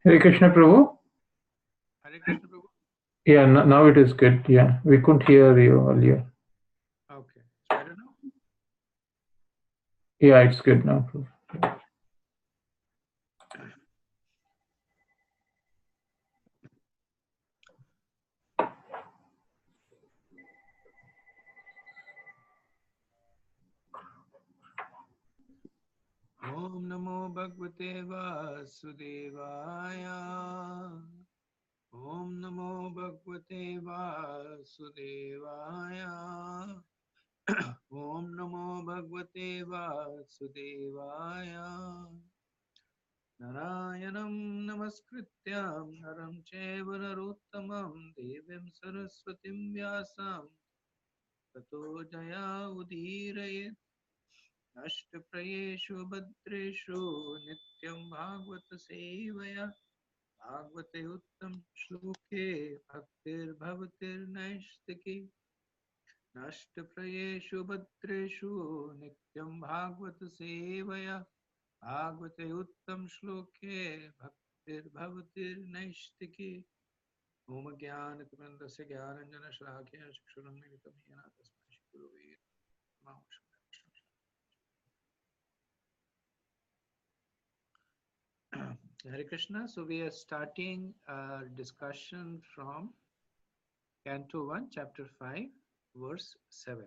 Hare Krishna Prabhu. Hare Krishna Prabhu. Yeah, now it is good. Yeah, we couldn't hear you earlier. Okay, it's better now. Yeah, it's good now, Prabhu. Okay. Om Namo Bhagavate Vasudevaya. Om Namo Bhagavate Vasudevaya. Om Namo Bhagavate Vasudevaya. Narayanam Namaskrityam Naram Cheva Narottamam Devim Saraswatim Vyasam Tato Jaya Udirayet Nashtaprayeshu Bhadreshu Nityam Bhagavata Sevaya Bhagavate Uttam Shloke Bhaktir Bhavatir Naistiki Nashtaprayeshu Bhadreshu Nityam Bhagavata Sevaya Bhagavate Uttam Shloke Bhaktir Bhavatir Naistiki Om Jnana Timandasya Jnananjana Shlakya Chakshuram Militam Yena Tasmai Shri Gurave Namaha. Hare Krishna. So we are starting our discussion from Canto 1, Chapter 5, verse 7.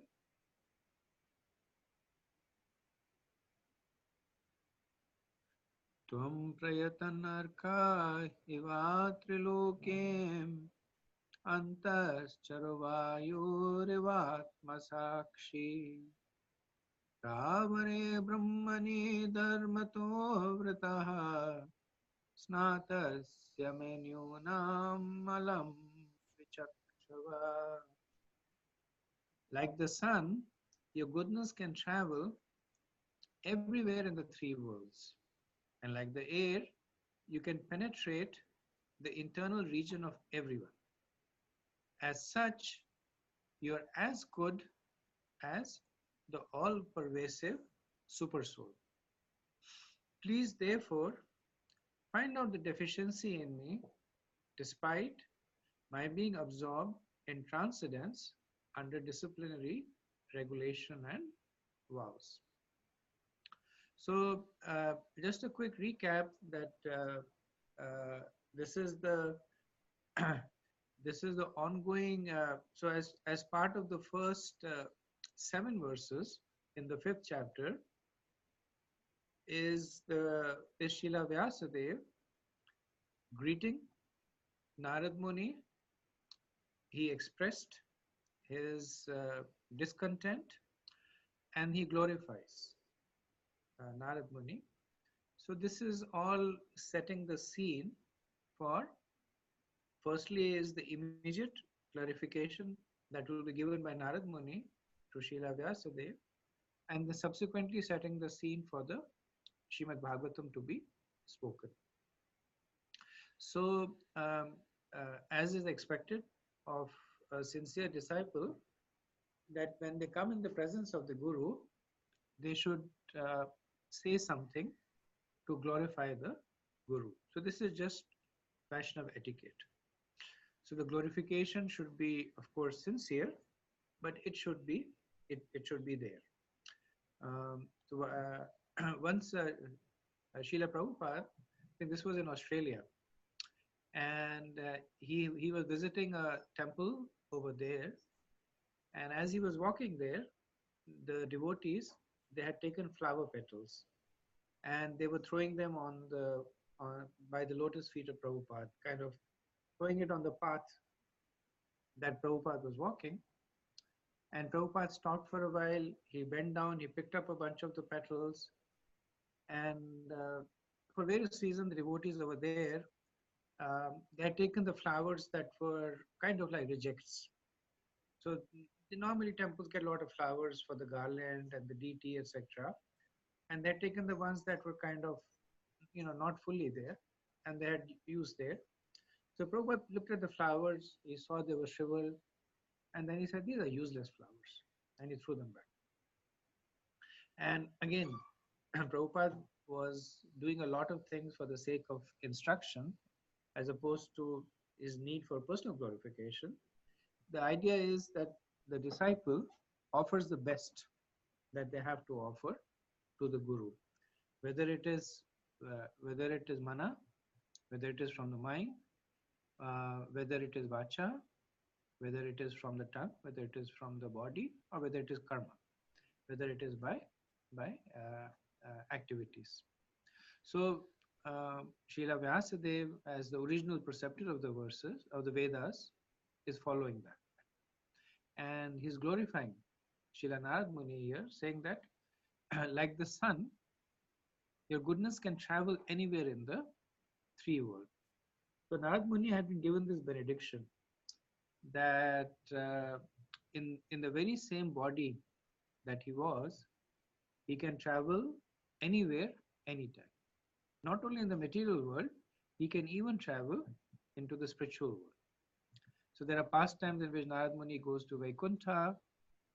Tvam prayatanarka ivatrilokem antas charvayurivatmasakshi Ravare brahmani dharmato vrataha Snatasya menyunam malam vichakshava. Like the sun, your goodness can travel everywhere in the three worlds. And like the air, you can penetrate the internal region of everyone. As such, you are as good as the all pervasive supersoul. Please, therefore, find out the deficiency in me despite my being absorbed in transcendence under disciplinary regulation and vows. So, just a quick recap that this is the this is the ongoing. So, as part of the first 7 verses in the fifth chapter, is Srila Vyasadeva greeting Narad Muni. He expressed his discontent and he glorifies Narad Muni. So this is all setting the scene for, firstly, is the immediate clarification that will be given by Narad Muni to Srila Vyasadeva, and the subsequently setting the scene for the Srimad Bhagavatam to be spoken. So, as is expected of a sincere disciple, that when they come in the presence of the Guru, they should uh, say something to glorify the Guru. So this is just Vaishnav etiquette. So the glorification should be, of course, sincere, but it should be there. Once Srila Prabhupada, I think this was in Australia, and he was visiting a temple over there, and as he was walking there, the devotees, they had taken flower petals and they were throwing them by the lotus feet of Prabhupada, kind of throwing it on the path that Prabhupada was walking. And Prabhupada stopped for a while. He bent down, he picked up a bunch of the petals, and for various reasons, the devotees over there, they had taken the flowers that were kind of like rejects. So normally temples get a lot of flowers for the garland and the deity, etc. And they had taken the ones that were kind of, not fully there, and they had used there. So Prabhupada looked at the flowers, he saw they were shriveled, and then he said, these are useless flowers, and he threw them back. And again, Prabhupada was doing a lot of things for the sake of instruction as opposed to his need for personal glorification. The idea is that the disciple offers the best that they have to offer to the guru, whether it is mana, whether it is from the mind, whether it is vacha, whether it is from the tongue, whether it is from the body, or whether it is karma, whether it is by activities. So, Srila Vyasadeva, as the original preceptor of the verses of the Vedas, is following that, and he's glorifying Srila Narad Muni here, saying that, like the sun, your goodness can travel anywhere in the three worlds. So Narad Muni had been given this benediction that in the very same body that he was, he can travel anywhere, anytime. Not only in the material world, he can even travel into the spiritual world. So there are pastimes in which Narad Muni goes to Vaikuntha.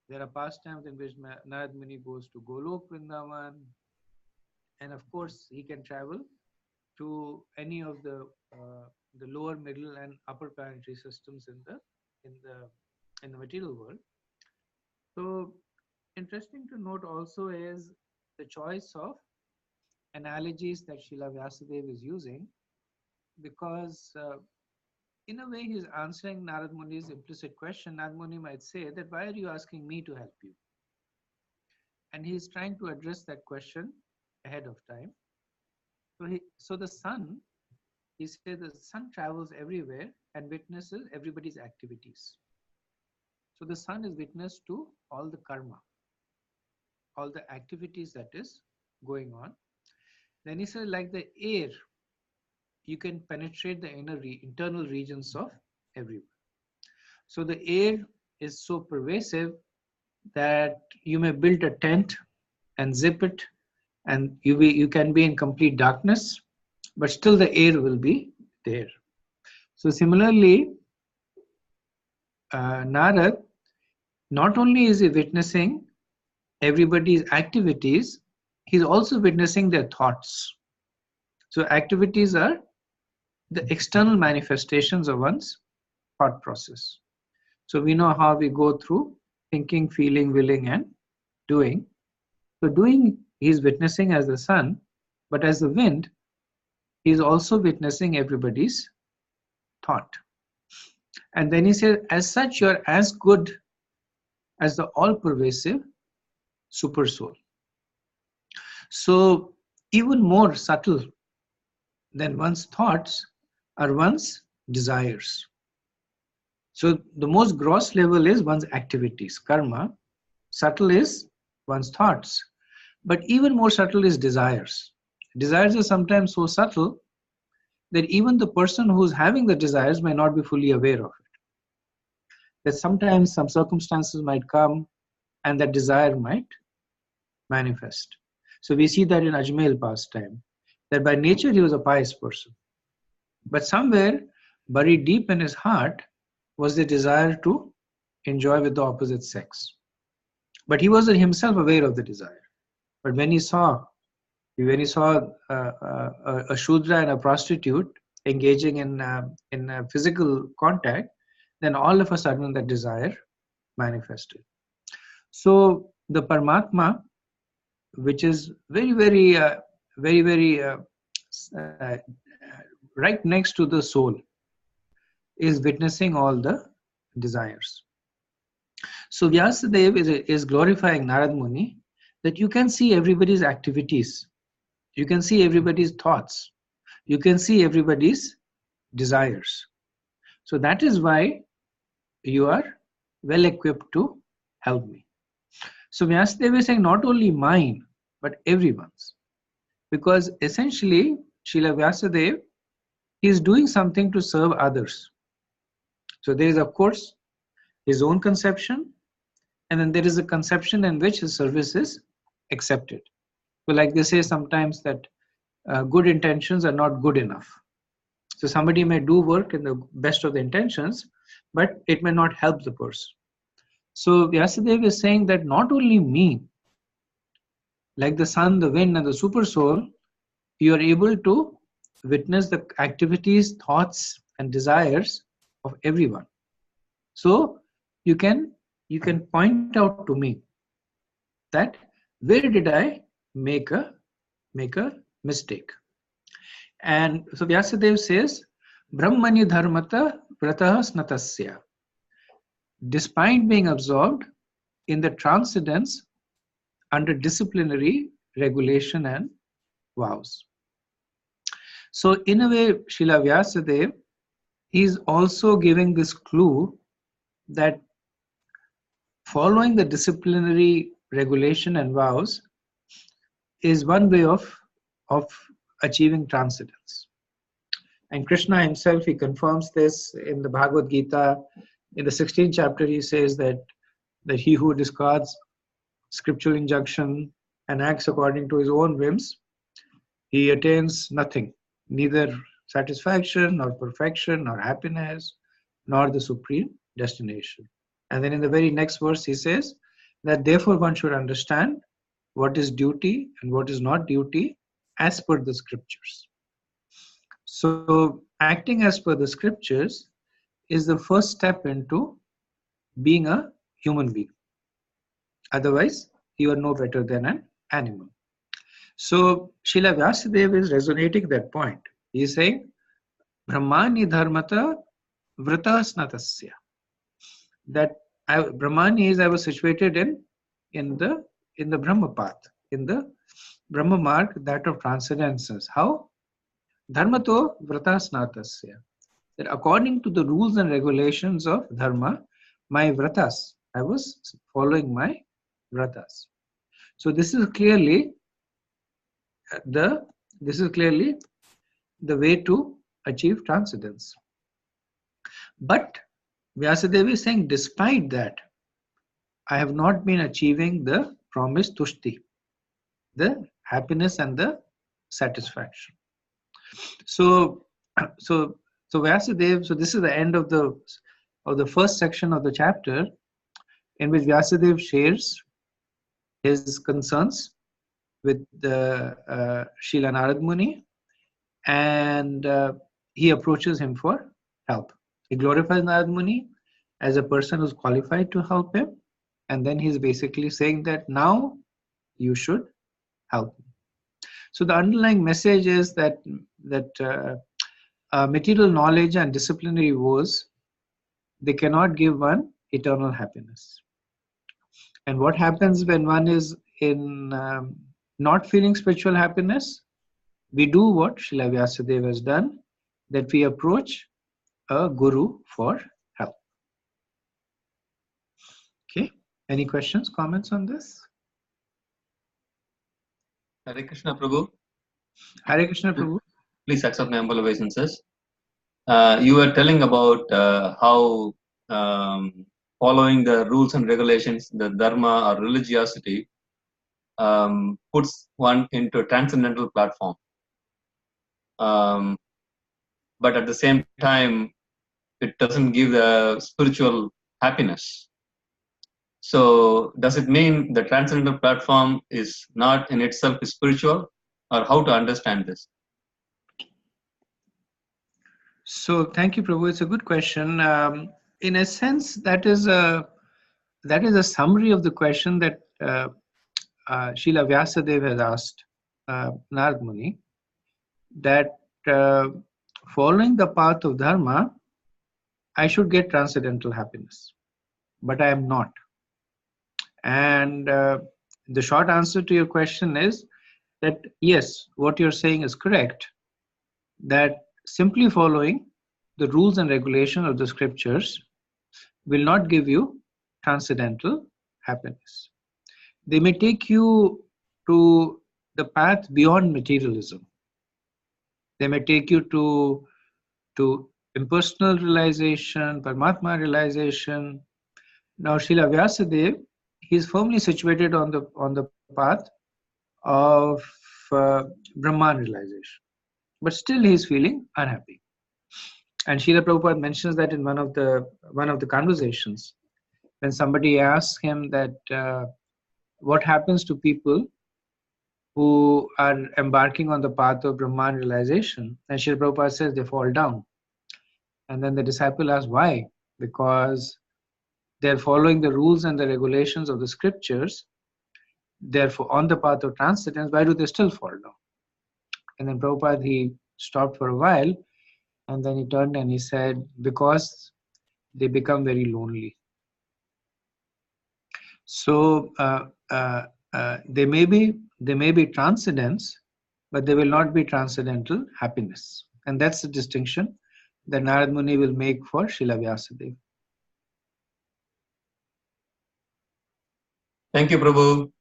There are pastimes in which Narad Muni goes to Golok Vrindavan. And of course, he can travel to any of the lower, middle, and upper planetary systems in the material world. So interesting to note also is the choice of analogies that Srila Vyasadeva is using, because in a way he's answering Narad Muni's implicit question. Narad Muni might say that, why are you asking me to help you? And he's trying to address that question ahead of time. So the sun, he said, the sun travels everywhere and witnesses everybody's activities. So the sun is witness to all the karma, all the activities that is going on. Then he said, like the air, you can penetrate the internal regions of everyone. So the air is so pervasive that you may build a tent and zip it, and you can be in complete darkness, but still the air will be there. So similarly, Narad, not only is he witnessing everybody's activities, he's also witnessing their thoughts. So activities are the external manifestations of one's thought process. So we know how we go through thinking, feeling, willing, and doing. So doing, he's witnessing as the sun, but as the wind, he's also witnessing everybody's thought. And then he said, as such, you're as good as the all-pervasive super soul. So even more subtle than one's thoughts are one's desires. So the most gross level is one's activities, karma. Subtle is one's thoughts. But even more subtle is desires. Desires are sometimes so subtle that even the person who's having the desires may not be fully aware of it. That sometimes some circumstances might come and that desire might manifest. So we see that in Ajmail pastime, that by nature he was a pious person. But somewhere buried deep in his heart was the desire to enjoy with the opposite sex. But he wasn't himself aware of the desire. But when he saw a Shudra and a prostitute engaging in physical contact, then all of a sudden that desire manifested. So the Paramatma, which is very right next to the soul, is witnessing all the desires. So Vyasadeva is glorifying Narad Muni that you can see everybody's activities, you can see everybody's thoughts, you can see everybody's desires. So that is why you are well equipped to help me. So Vyasadeva is saying not only mine, but everyone's. Because essentially, Srila Vyasadeva, he is doing something to serve others. So there is, of course, his own conception, and then there is a conception in which his service is accepted. So like they say sometimes that good intentions are not good enough. So somebody may do work in the best of the intentions, but it may not help the person. So Vyasadeva is saying that not only me, like the sun, the wind, and the super soul, you are able to witness the activities, thoughts, and desires of everyone. So you can point out to me that where did I make a mistake. And so Vyasadeva says, Brahmani dharmata vrataha snatasya. Despite being absorbed in the transcendence under disciplinary regulation and vows. So in a way, Srila Vyasadeva, he is also giving this clue that following the disciplinary regulation and vows is one way of achieving transcendence. And Krishna himself, he confirms this in the Bhagavad Gita. In the 16th chapter, he says that he who discards scriptural injunction and acts according to his own whims, he attains nothing, neither satisfaction, nor perfection, nor happiness, nor the supreme destination. And then in the very next verse, he says that therefore one should understand what is duty and what is not duty as per the scriptures. So acting as per the scriptures is the first step into being a human being. Otherwise, you are no better than an animal. So Srila Vyasadeva is resonating that point. He is saying, Brahmani dharmata vrata snatasya. That Brahmani is I was situated in the Brahma path, in the Brahma marg, that of transcendences. How? Dharmato vrata snatasya. That according to the rules and regulations of dharma, my vratas, I was following my vratas. So this is clearly the way to achieve transcendence. But Vyasadeva is saying, despite that, I have not been achieving the promised tushti, the happiness and the satisfaction. So Vyasadeva, so this is the end of the first section of the chapter, in which Vyasadeva shares his concerns with the Srila Narad Muni, and he approaches him for help. He glorifies Narad Muni as a person who's qualified to help him, and then he's basically saying that now you should help me. So the underlying message is that material knowledge and disciplinary vows, they cannot give one eternal happiness. And what happens when one is in not feeling spiritual happiness? We do what Srila Vyasadeva has done, that we approach a guru for help. Okay, any questions, comments on this? Hare Krishna Prabhu. Hare Krishna Prabhu. Please accept my humble obeisances. You were telling about how following the rules and regulations, the dharma or religiosity, puts one into a transcendental platform. But at the same time, it doesn't give the spiritual happiness. So does it mean the transcendental platform is not in itself spiritual, or how to understand this? So thank you, Prabhu. It's a good question. In a sense, that is a summary of the question that Srila Vyasadeva has asked Narad Muni, that following the path of dharma, I should get transcendental happiness, but I am not. And the short answer to your question is that yes, what you're saying is correct, that simply following the rules and regulations of the scriptures will not give you transcendental happiness. They may take you to the path beyond materialism. They may take you to impersonal realization, Paramatma realization. Now Srila Vyasadeva, he is firmly situated on the path of Brahman realization, but still he is feeling unhappy. And Srila Prabhupada mentions that in one of the conversations, when somebody asks him that what happens to people who are embarking on the path of Brahman realization, and Srila Prabhupada says they fall down. And then the disciple asks why? Because they're following the rules and the regulations of the scriptures, therefore on the path of transcendence. Why do they still fall down? And then Prabhupada, he stopped for a while, and then he turned and he said, because they become very lonely. So they may be transcendence, but they will not be transcendental happiness. And that's the distinction that Narad Muni will make for Srila Vyasadeva. Thank you, Prabhu.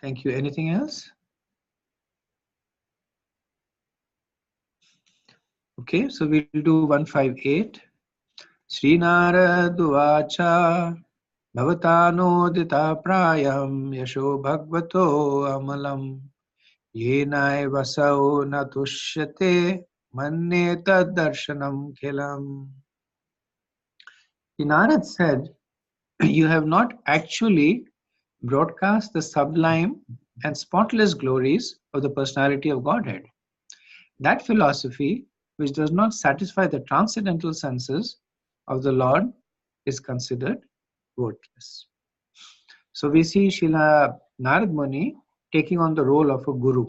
Thank you. Anything else? Okay, so we'll do 158. Sri Naraduvacha Bhavatano prayam Yasho Bhagavato Amalam Yenai Vasau Natushyate Manne Tad Darshanam Khilam. Narad said, you have not actually broadcast the sublime and spotless glories of the personality of Godhead. That philosophy, which does not satisfy the transcendental senses of the Lord, is considered worthless. So we see Srila Narad Muni taking on the role of a guru.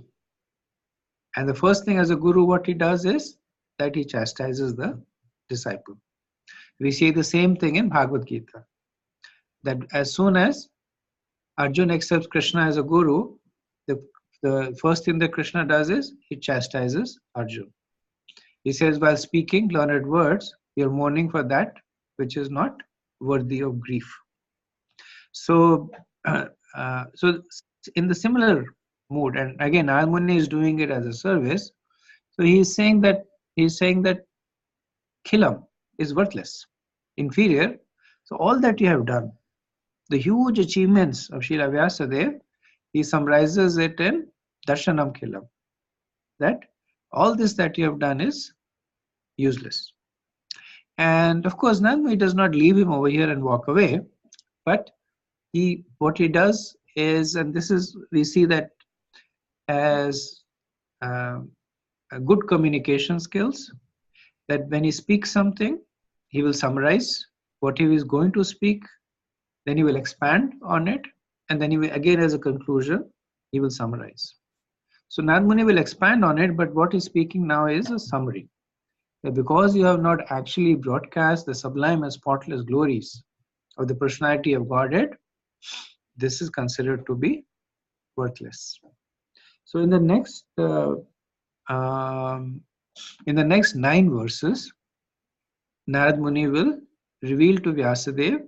And the first thing as a guru, what he does is that he chastises the disciple. We see the same thing in Bhagavad Gita, that as soon as Arjuna accepts Krishna as a guru, the first thing that Krishna does is he chastises Arjuna. He says, while speaking learned words, you're mourning for that which is not worthy of grief. So in the similar mood, and again, Narad Muni is doing it as a service. So he's saying that Khilam is worthless, inferior. So all that you have done, the huge achievements of Srila Vyasadeva, he summarizes it in Darshanam Khilam. That all this that you have done is useless. And of course, Narad Muni does not leave him over here and walk away, but what he does is, and this is, we see that as good communication skills, that when he speaks something, he will summarize what he is going to speak, then he will expand on it, and then he will, again as a conclusion, he will summarize. So Narad Muni will expand on it, but what he's speaking now is a summary. That because you have not actually broadcast the sublime and spotless glories of the personality of Godhead, this is considered to be worthless. So in the next 9 verses, Narad Muni will reveal to Vyasadeva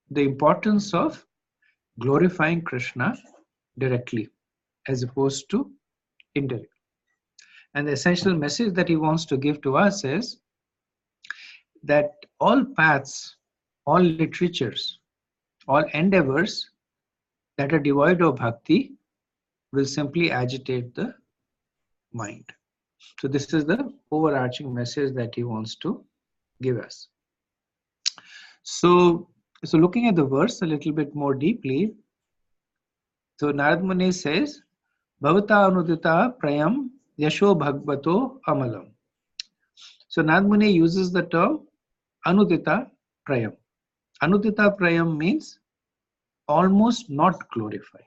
the importance of glorifying Krishna directly as opposed to indirectly. And the essential message that he wants to give to us is that all paths, all literatures, all endeavors that are devoid of bhakti will simply agitate the mind. So this is the overarching message that he wants to give us. So looking at the verse a little bit more deeply, so Narad Muni says, Bhavata anudita prayam yasho bhagavato amalam. So Narad Muni uses the term anudita prayam. Anudita prayam means almost not glorified.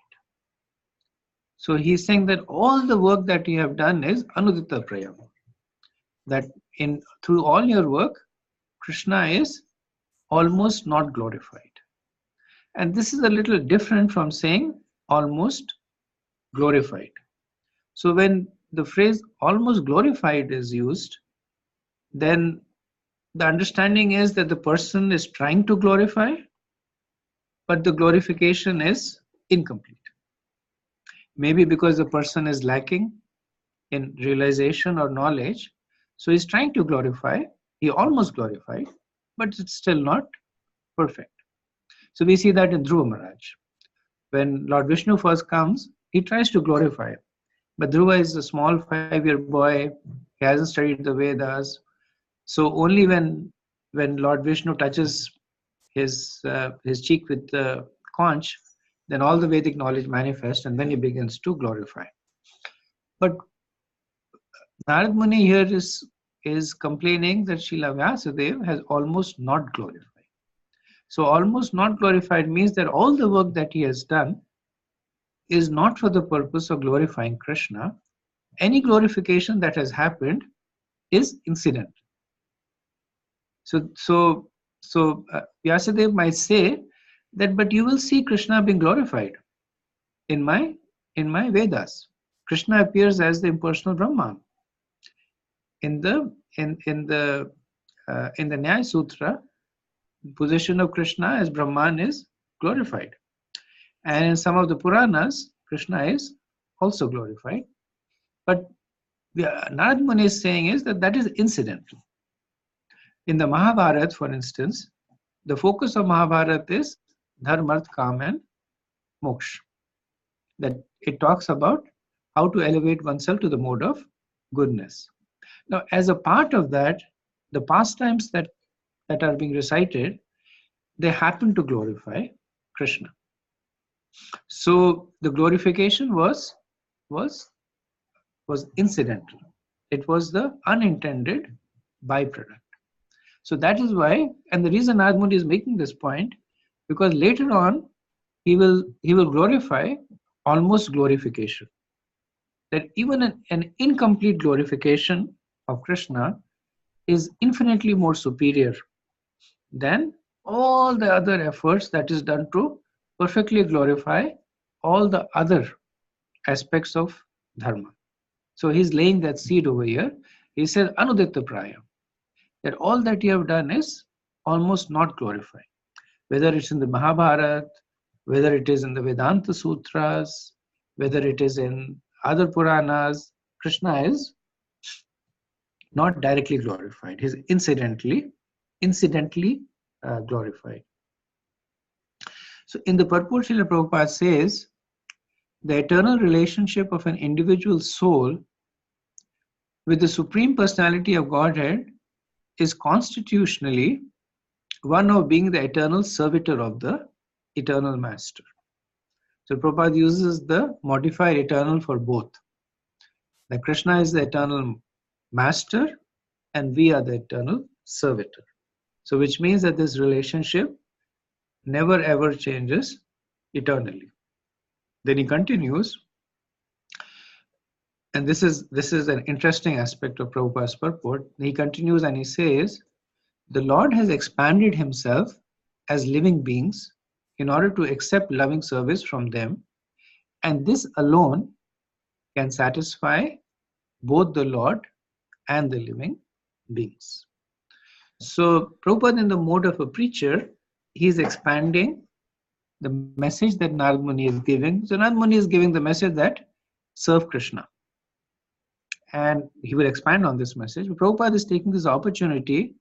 So he's saying that all the work that you have done is anudita prayam. That through all your work, Krishna is almost not glorified. And this is a little different from saying almost glorified. So when the phrase almost glorified is used, then the understanding is that the person is trying to glorify, but the glorification is incomplete. Maybe because the person is lacking in realization or knowledge, so he's trying to glorify, he almost glorified, but it's still not perfect. So we see that in Dhruva Maharaj. When Lord Vishnu first comes, he tries to glorify him. But Dhruva is a small 5-year boy, he hasn't studied the Vedas. So only when Lord Vishnu touches his cheek with the conch, then all the Vedic knowledge manifests, and then he begins to glorify. But Narad Muni here is complaining that Srila Vyasadeva has almost not glorified. So almost not glorified means that all the work that he has done is not for the purpose of glorifying Krishna. Any glorification that has happened is incidental. So Vyasadeva might say that, but you will see Krishna being glorified in my Vedas. Krishna appears as the impersonal Brahman. In the Nyaya Sutra, the position of Krishna as Brahman is glorified, and in some of the Puranas, Krishna is also glorified. But Narad Muni is saying is that is incidental. In the Mahabharata, for instance, the focus of Mahabharata is dharma, arth, kam, and moksha. That it talks about how to elevate oneself to the mode of goodness. Now, as a part of that, the pastimes that are being recited, they happen to glorify Krishna. So the glorification was incidental. It was the unintended byproduct. So that is why, and the reason Narad Muni is making this point, because later on he will glorify almost glorification. That even an incomplete glorification of Krishna is infinitely more superior than all the other efforts that is done to perfectly glorify all the other aspects of dharma. So he's laying that seed over here. He says Anudita Praya, that all that you have done is almost not glorified. Whether it's in the Mahabharata, whether it is in the Vedanta Sutras, whether it is in other Puranas, Krishna is not directly glorified. He's incidentally glorified. So in the purport, Srila Prabhupada says, the eternal relationship of an individual soul with the Supreme Personality of Godhead is constitutionally one of being the eternal servitor of the eternal master. So Prabhupada uses the modified eternal for both. That Krishna is the eternal master and we are the eternal servitor. So which means that this relationship never ever changes eternally. Then he continues, and this is an interesting aspect of Prabhupada's purport. He continues and he says, the Lord has expanded himself as living beings in order to accept loving service from them, and this alone can satisfy both the Lord and the living beings. So Prabhupada, in the mode of a preacher, he is expanding the message that Narad Muni is giving. So Narad Muni is giving the message that serve Krishna. And he will expand on this message. But Prabhupada is taking this opportunity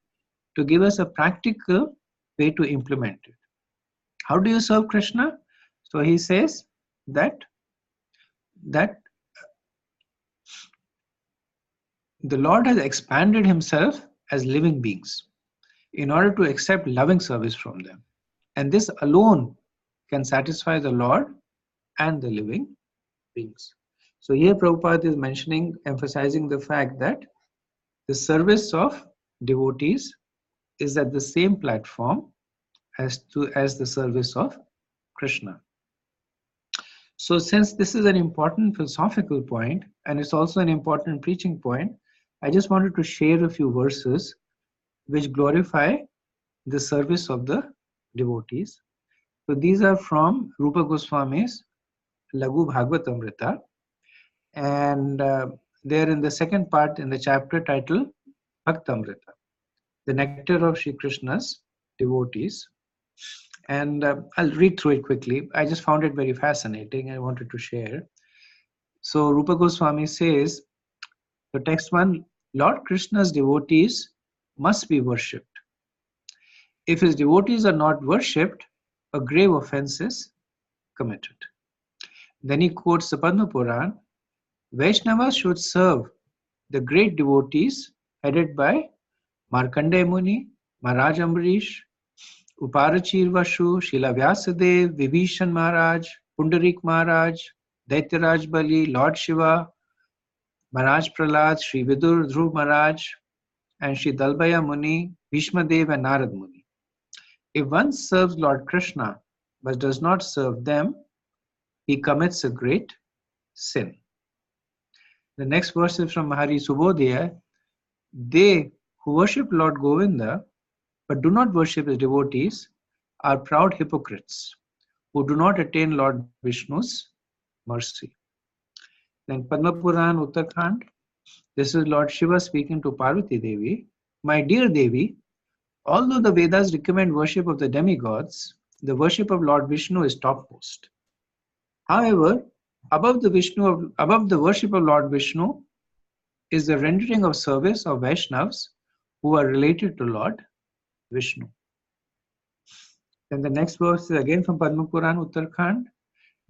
to give us a practical way to implement it. How do you serve Krishna? So he says that the Lord has expanded himself as living beings in order to accept loving service from them. And this alone can satisfy the Lord and the living beings. So here Prabhupada is emphasizing the fact that the service of devotees is at the same platform as the service of Krishna. So since this is an important philosophical point and it's also an important preaching point, I just wanted to share a few verses which glorify the service of the devotees. So these are from Rupa Goswami's Laghu Bhagavatamrita, and they're in the second part in the chapter titled Bhaktamrita, the nectar of Sri Krishna's devotees. And I'll read through it quickly. I just found it very fascinating. I wanted to share. So Rupa Goswami says, the text 1, Lord Krishna's devotees must be worshipped. If his devotees are not worshipped, a grave offense is committed. Then he quotes the Padma Puran, Vaishnavas should serve the great devotees headed by Markandeya Muni, Maharaj Ambarish, Uparachir Vashu, Srila Vyasadev, Vibhishan Maharaj, Pundarik Maharaj, Daityaraj Bali, Lord Shiva, Maharaj Prahlad, Sri Vidur Dhruv Maharaj, and Sri Dalbaya Muni, Bhishmadev and Narad Muni. If one serves Lord Krishna but does not serve them, he commits a great sin. The next verse is from Mahari Subodhya. They who worship Lord Govinda but do not worship his devotees are proud hypocrites who do not attain Lord Vishnu's mercy. Then Padma Puran Uttarakhand. This is Lord Shiva speaking to Parvati Devi. My dear Devi, although the Vedas recommend worship of the demigods, the worship of Lord Vishnu is topmost. However, above the worship of Lord Vishnu is the rendering of service of Vaishnavas who are related to Lord Vishnu. Then the next verse is again from Padma Puran Uttarakhand.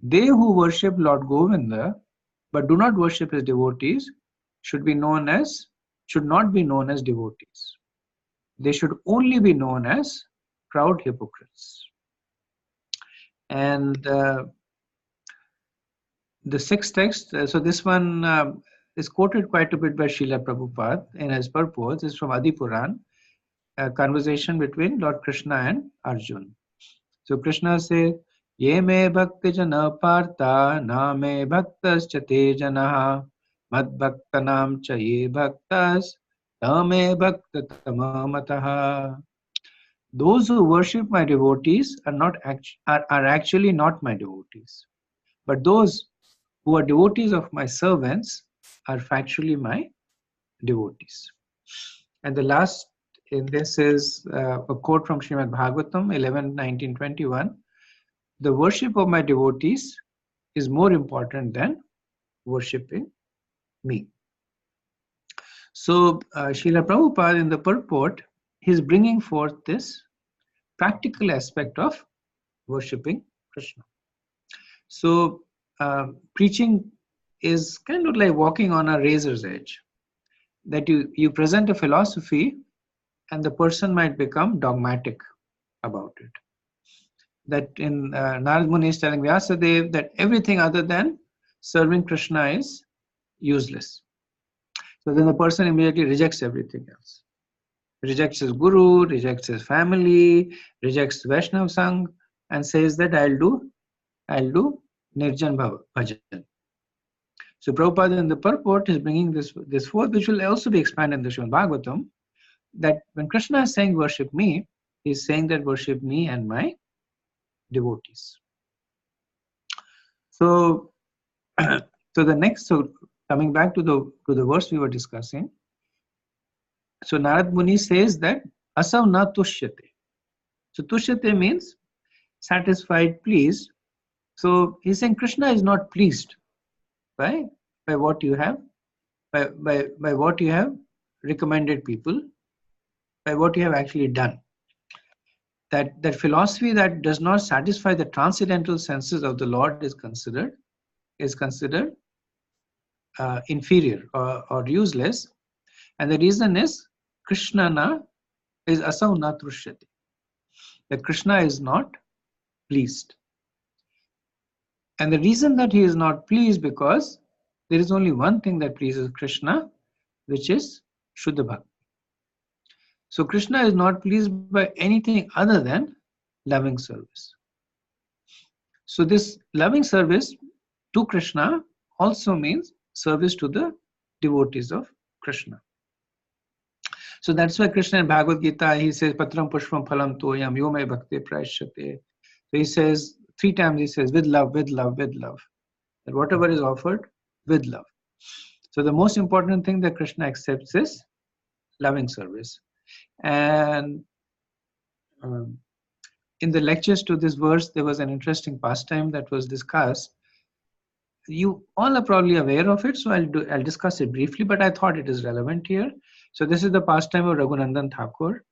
They who worship Lord Govinda but do not worship his devotees should not be known as devotees. They should only be known as proud hypocrites. And the sixth text, so this one is quoted quite a bit by Srila Prabhupada in his purport. This is from Adi Puran, a conversation between Lord Krishna and Arjun. So Krishna says, Ye me bhakti jana partha na me bhaktas chate janaha mad bhaktanam cha ye bhaktas ta me bhakta tamamataha. Those who worship my devotees are actually not my devotees, but those who are devotees of my servants are factually my devotees. And the last in this is a quote from Srimad Bhagavatam 11:19-21. The worship of my devotees is more important than worshipping me. So Srila Prabhupada in the purport, he's bringing forth this practical aspect of worshipping Krishna. So preaching is kind of like walking on a razor's edge, that you present a philosophy and the person might become dogmatic about it. That in Narad Muni is telling Vyasadev that everything other than serving Krishna is useless. So then the person immediately rejects everything else. Rejects his guru, rejects his family, rejects Vaishnav Sangh, and says that I'll do Nirjan Bhajan. So Prabhupada in the purport is bringing this forth, which will also be expanded in the Srimad Bhagavatam, that when Krishna is saying worship me, he is saying that worship me and my devotees. So, coming back to the verse we were discussing. So Narad Muni says that asav na tushyate. So tushyate means satisfied, pleased. So he's saying Krishna is not pleased by what you have, by what you have recommended people, by what you have actually done. That philosophy that does not satisfy the transcendental senses of the Lord is considered inferior or useless, and the reason is Krishna is asav na trushyate. That Krishna is not pleased, and the reason that he is not pleased because there is only one thing that pleases Krishna, which is Shuddha Bhakti. So Krishna is not pleased by anything other than loving service. So this loving service to Krishna also means service to the devotees of Krishna. So that's why Krishna in Bhagavad Gita, he says, Patram Pushpam Phalam Toyam Yome Bhakti Prayashyate. So he says, 3 times he says, with love, with love, with love. That whatever is offered, with love. So the most important thing that Krishna accepts is loving service. And in the lectures to this verse, there was an interesting pastime that was discussed. You all are probably aware of it, so I'll discuss it briefly, but I thought it is relevant here. So this is the pastime of Raghunandan Thakur,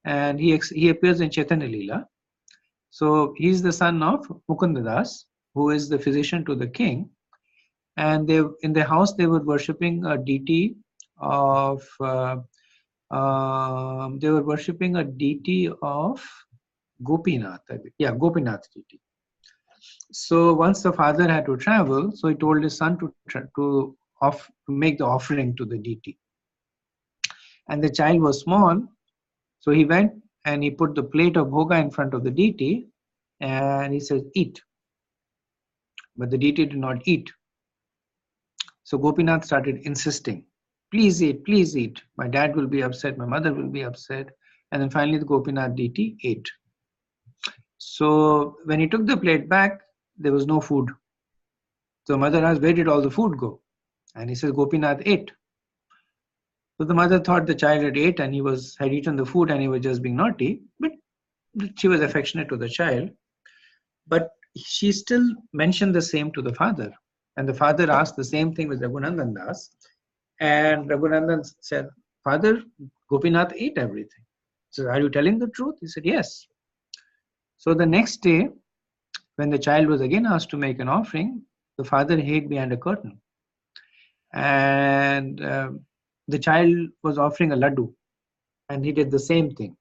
and he appears in Chaitanya Leela. So he's the son of Mukunda Das, who is the physician to the king, and in their house they were worshipping a deity of Gopinath. Gopinath deity. So once the father had to travel, so he told his son to make the offering to the deity. And the child was small, so he went and he put the plate of bhoga in front of the deity, and he said, "Eat." But the deity did not eat. So Gopinath started insisting, "Please eat, please eat. My dad will be upset, my mother will be upset." And then finally the Gopinath deity ate. So when he took the plate back, there was no food. So mother asked, "Where did all the food go?" And he says, "Gopinath ate." So the mother thought the child had ate and had eaten the food and he was just being naughty. But she was affectionate to the child. But she still mentioned the same to the father. And the father asked the same thing with Raghunandan Das. And Raghunandan said, "Father, Gopinath ate everything." So, "Are you telling the truth?" He said, "Yes." So the next day, when the child was again asked to make an offering, the father hid behind a curtain. And the child was offering a laddu. And he did the same thing.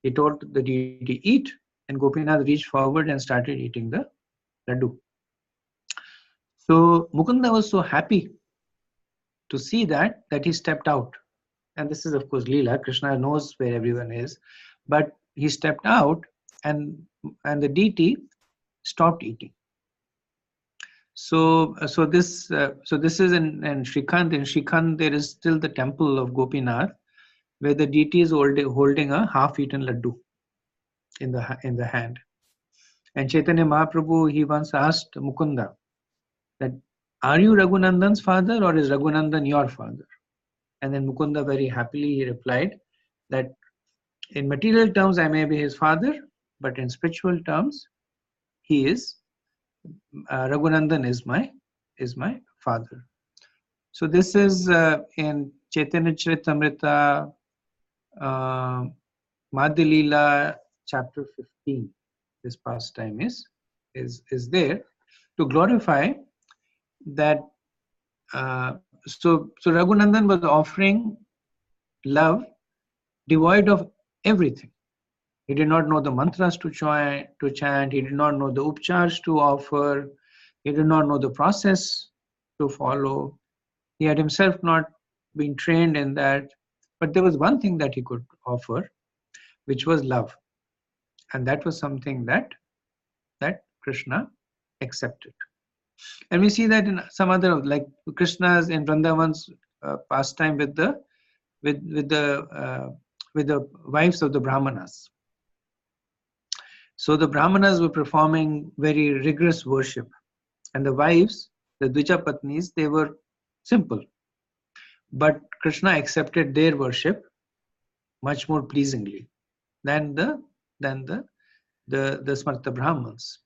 He told the deity, "Eat." And Gopinath reached forward and started eating the laddu. So Mukunda was so happy to see that he stepped out. And this is, of course, Leela. Krishna knows where everyone is. But he stepped out and the deity stopped eating. So this is in Srikhand. In Srikhand, there is still the temple of Gopinath, where the deity is holding a half-eaten laddu in the hand. And Chaitanya Mahaprabhu, he once asked Mukunda that, "Are you Raghunandan's father or is Raghunandan your father?" And then Mukunda very happily he replied that, "In material terms I may be his father, but in spiritual terms he is Raghunandan is my father." So this is in Chaitanya Charitamrita, Madhya Leela, chapter 15. This pastime is there to glorify that. So Raghunandan was offering love devoid of everything. He did not know the mantras to chant. He did not know the upchars to offer. He did not know the process to follow. He had himself not been trained in that. But there was one thing that he could offer, which was love. And that was something that Krishna accepted. And we see that in some other, like Krishna's in Vrindavan's pastime with the wives of the Brahmanas. So the Brahmanas were performing very rigorous worship, and the wives, the Dvija Patnis, they were simple. But Krishna accepted their worship much more pleasingly than the Smarta Brahmans.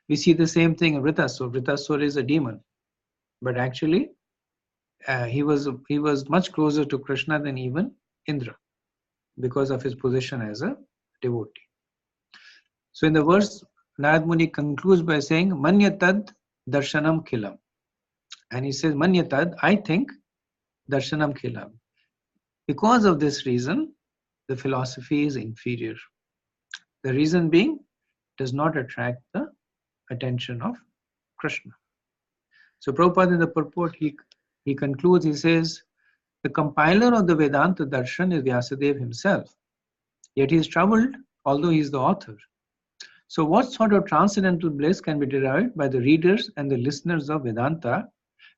We see the same thing in Vritasur. Vritasur is a demon, but actually he was much closer to Krishna than even Indra because of his position as a devotee. So in the verse, Narad Muni concludes by saying, "Manyatad darshanam khilam." And he says, "Manyatad, I think, darshanam khilam." Because of this reason, the philosophy is inferior. The reason being, does not attract the attention of Krishna. So Prabhupada in the purport, he concludes, he says, the compiler of the Vedanta Darshan is Vyasadeva himself. Yet he is troubled, although he is the author. So what sort of transcendental bliss can be derived by the readers and the listeners of Vedanta,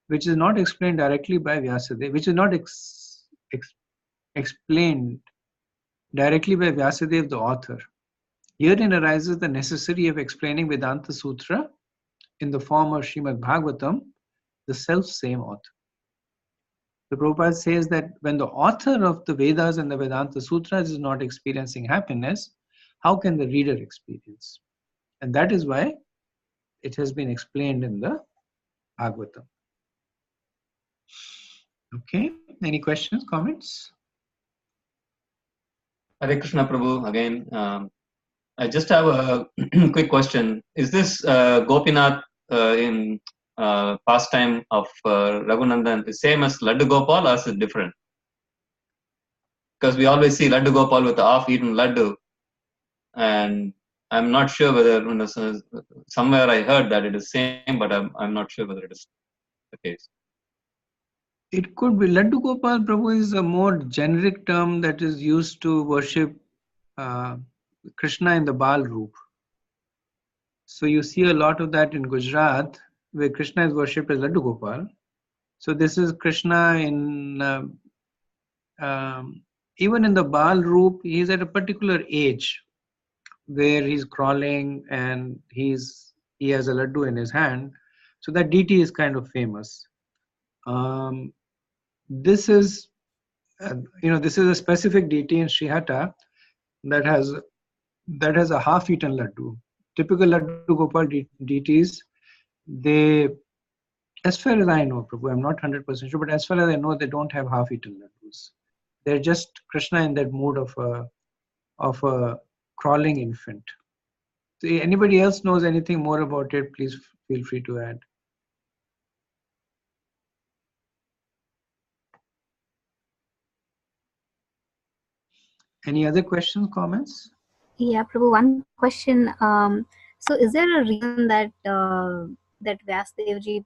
which is not explained directly by Vyasadeva, which is not explained directly by Vyasadeva, the author? Herein arises the necessity of explaining Vedanta Sutra in the form of Srimad Bhagavatam, the self-same author. The Prabhupada says that when the author of the Vedas and the Vedanta Sutras is not experiencing happiness, how can the reader experience? And that is why it has been explained in the Bhagavatam. Okay, any questions, comments? Hare Krishna Prabhu, again, I just have a quick question. Is this Gopinath in pastime of Raghunandan the same as Laddu Gopal, or is it different? Because we always see Laddu Gopal with the half-eaten Laddu. and I'm not sure whether somewhere I heard that it is same, but I'm not sure whether it is the case. It could be. Laddu Gopal Prabhu is a more generic term that is used to worship Krishna in the Bal Roop. So you see a lot of that in Gujarat, where Krishna is worshipped as Laddu Gopal. So this is Krishna in even in the Bal Roop, he's at a particular age where he's crawling and he has a laddu in his hand. So that deity is kind of famous. This is this is a specific deity in Srihata that has a half-eaten laddu. Typical Laddu Gopal deities, they, as far as I know, Prabhu, I'm not 100% sure, but as far as I know, they don't have half-eaten laddus. They're just Krishna in that mood of a crawling infant. So anybody else knows anything more about it, please feel free to add. Any other questions, comments? Yeah, Prabhu, one question. So is there a reason that that Vyasdevji,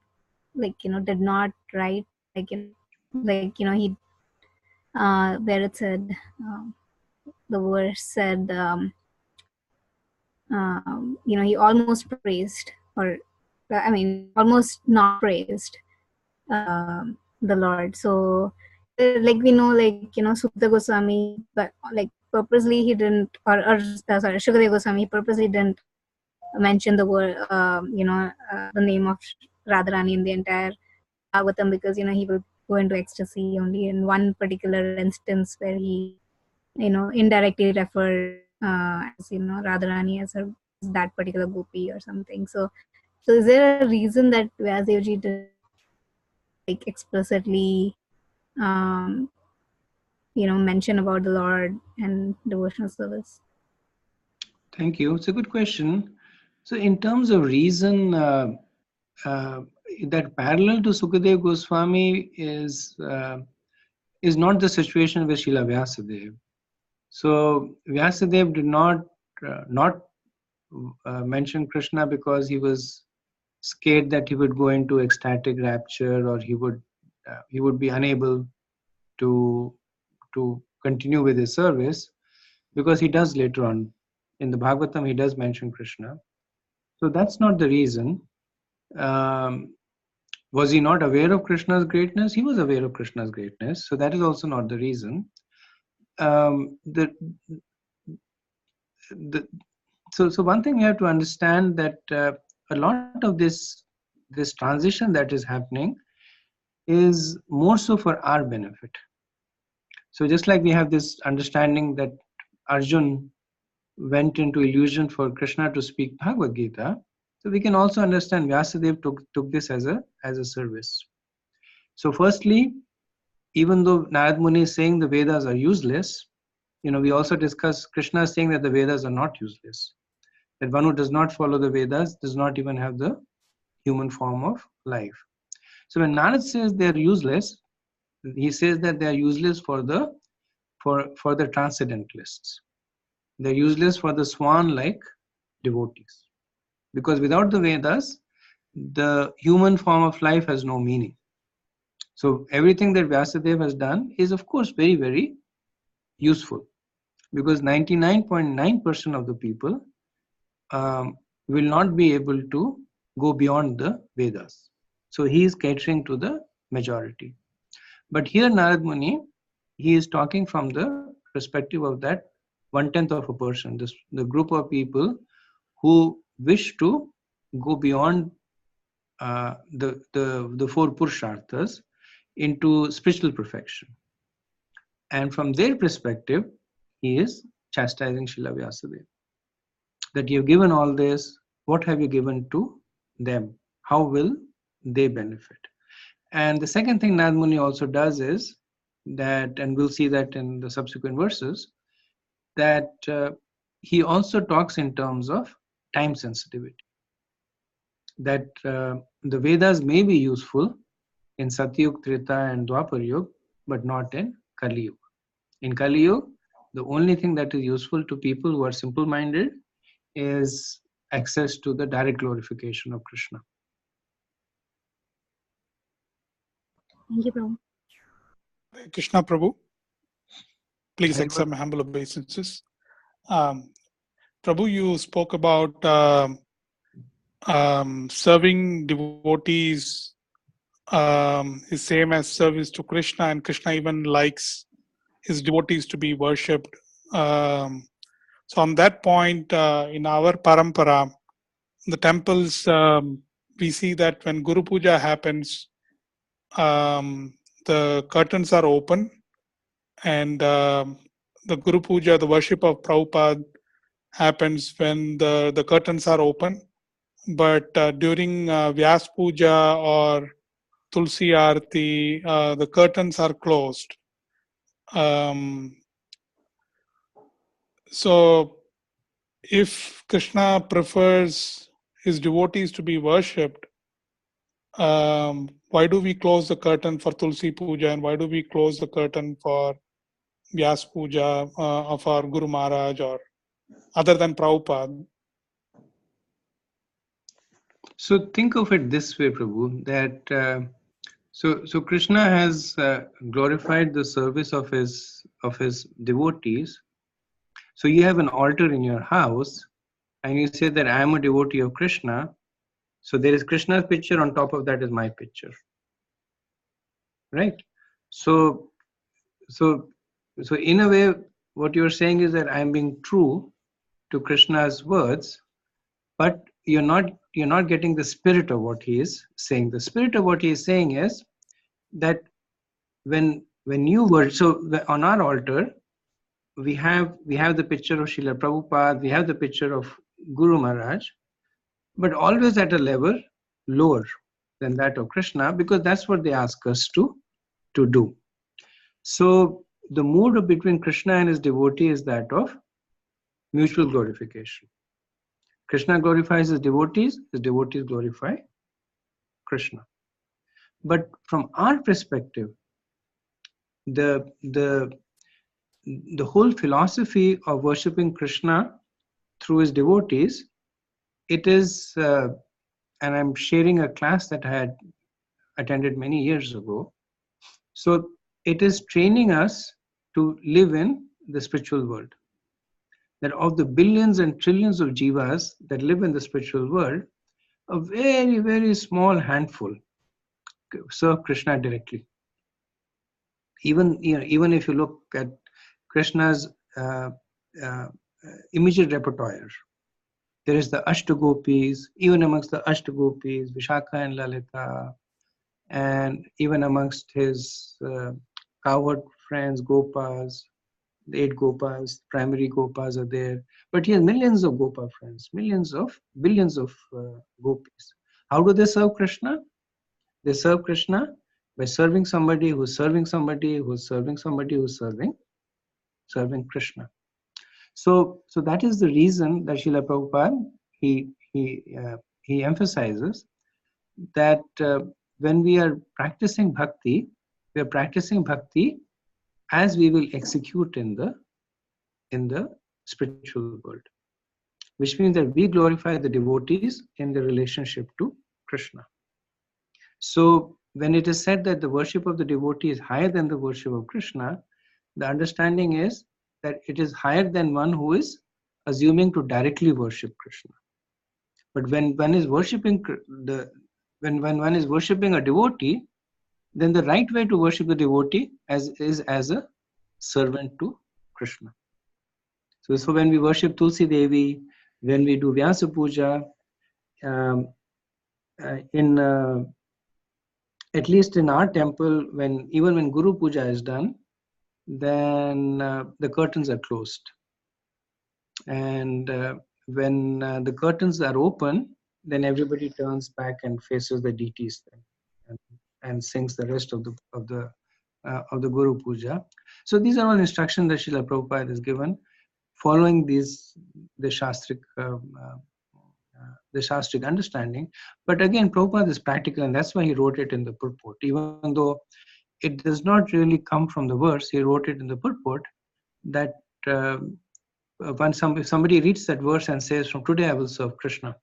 did not write, he, where it said, the verse said, he almost praised, or almost not praised the Lord. So, we know, Sukta Goswami, but purposely he didn't, sorry, Shukadeva Goswami purposely didn't mention the word, the name of Radharani in the entire Bhagavatam, because he will go into ecstasy only in one particular instance where he, indirectly referred as Radharani as that particular gopi or something. So is there a reason that Vyasdevji did explicitly mention about the Lord and devotional service? Thank you. It's a good question. So in terms of reason, that parallel to Sukadev Goswami is not the situation with Srila Vyasadeva. So Vyasadeva did not mention Krishna because he was scared that he would go into ecstatic rapture, or he would be unable to continue with his service, because he does later on in the Bhagavatam, he does mention Krishna. So that's not the reason. Was he not aware of Krishna's greatness? He was aware of Krishna's greatness. So that is also not the reason. So one thing we have to understand, that a lot of this transition that is happening is more so for our benefit. So just like we have this understanding that Arjun went into illusion for Krishna to speak Bhagavad Gita, so we can also understand Vyasadeva took this as a service. So firstly, even though Narad Muni is saying the Vedas are useless, we also discuss Krishna saying that the Vedas are not useless. That one who does not follow the Vedas does not even have the human form of life. So when Narad says they are useless, he says that they are useless for the transcendentalists. They're useless for the swan-like devotees. Because without the Vedas, the human form of life has no meaning. So everything that Vyasadeva has done is, of course, very, very useful. Because 99.9% of the people will not be able to go beyond the Vedas. So he is catering to the majority. But here Narad Muni, he is talking from the perspective of that 1/10 of a person, the group of people who wish to go beyond the four Purusharthas into spiritual perfection. And from their perspective, he is chastising Srila Vyasadeva. That you have given all this, what have you given to them? How will they benefit? And the second thing Narad Muni also does is that, and we'll see that in the subsequent verses, that he also talks in terms of time sensitivity. That the Vedas may be useful in Satyug, Treta and Dwapar Yug, but not in Kali Yug. In Kali Yug, The only thing that is useful to people who are simple-minded is access to the direct glorification of Krishna. Thank you, Prabhu. Krishna Prabhu, please Very accept well. my humble obeisances. Prabhu, you spoke about serving devotees is same as service to Krishna, and Krishna even likes his devotees to be worshipped. So on that point, in our parampara, the temples, we see that when Guru Puja happens, the curtains are open, and the Guru Puja, the worship of Prabhupada, happens when the curtains are open. But during Vyas Puja or Tulsi Aarti, the curtains are closed. So if Krishna prefers his devotees to be worshipped, why do we close the curtain for Tulsi Puja, and why do we close the curtain for Vyas Puja of our Guru Maharaj, or other than Prabhupada? So think of it this way, Prabhu, that so Krishna has glorified the service of his devotees. So you have an altar in your house, and you say that I am a devotee of Krishna. So there is Krishna's picture, on top of that is my picture, right? So in a way, what you're saying is that I'm being true to Krishna's words, but you're not getting the spirit of what he is saying. The spirit of what he is saying is that when you were on our altar, we have the picture of Srila Prabhupada, we have the picture of Guru Maharaj, but always at a level lower than that of Krishna, because that's what they ask us to do. So the mood between Krishna and his devotee is that of mutual glorification. Krishna glorifies his devotees glorify Krishna. But from our perspective, the whole philosophy of worshipping Krishna through his devotees, it is, and I'm sharing a class that I had attended many years ago. So it is training us to live in the spiritual world. That of the billions and trillions of jivas that live in the spiritual world, a very, very small handful serve Krishna directly. Even if you look at Krishna's immediate repertoire, there is the Ashtagopis. Even amongst the Ashtagopis, Vishakha and Lalita, and even amongst his cowherd friends, Gopas, the 8 Gopas, primary Gopas are there. But he has millions of Gopa friends, billions of Gopis. How do they serve Krishna? They serve Krishna by serving somebody who's serving somebody who's serving somebody who's serving Krishna. So that is the reason that Srila Prabhupada he emphasizes that when we are practicing bhakti, we are practicing bhakti as we will execute in the spiritual world, which means that we glorify the devotees in the relationship to Krishna. So when it is said that the worship of the devotee is higher than the worship of Krishna, the understanding is that it is higher than one who is assuming to directly worship Krishna. But when one is worshiping when one is worshiping a devotee, then the right way to worship the devotee is as a servant to Krishna. So when we worship Tulsi Devi, when we do Vyasa Puja, at least in our temple, even when Guru Puja is done, then the curtains are closed. And when the curtains are open, then everybody turns back and faces the deities and sings the rest of the Guru Puja. So these are all instructions that Srila Prabhupada has given, following the Shastric understanding. But again, Prabhupada is practical, and that's why he wrote it in the purport. Even though it does not really come from the verse, he wrote it in the purport that when somebody reads that verse and says, "From today I will serve Krishna,"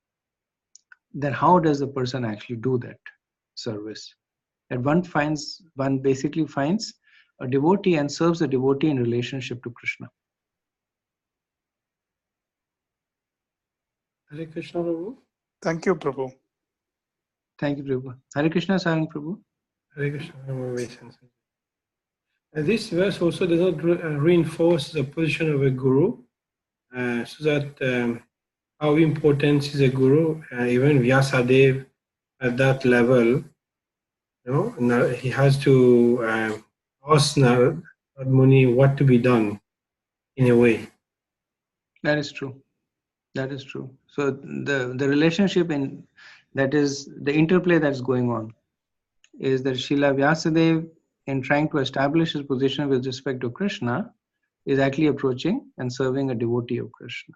then how does the person actually do that service? That one basically finds a devotee and serves a devotee in relationship to Krishna. Hare Krishna, Prabhu. Thank you, Prabhu. Thank you, Prabhu. Hare Krishna, Sarang Prabhu. Hare Krishna, Prabhu. This verse also does not reinforce the position of a guru, so that how important is a guru, even Vyasadeva at that level, now he has to ask Narad Muni what to be done in a way. That is true. That is true. So the relationship that is the interplay that's going on is that Srila Vyasadeva, in trying to establish his position with respect to Krishna, is actually approaching and serving a devotee of Krishna.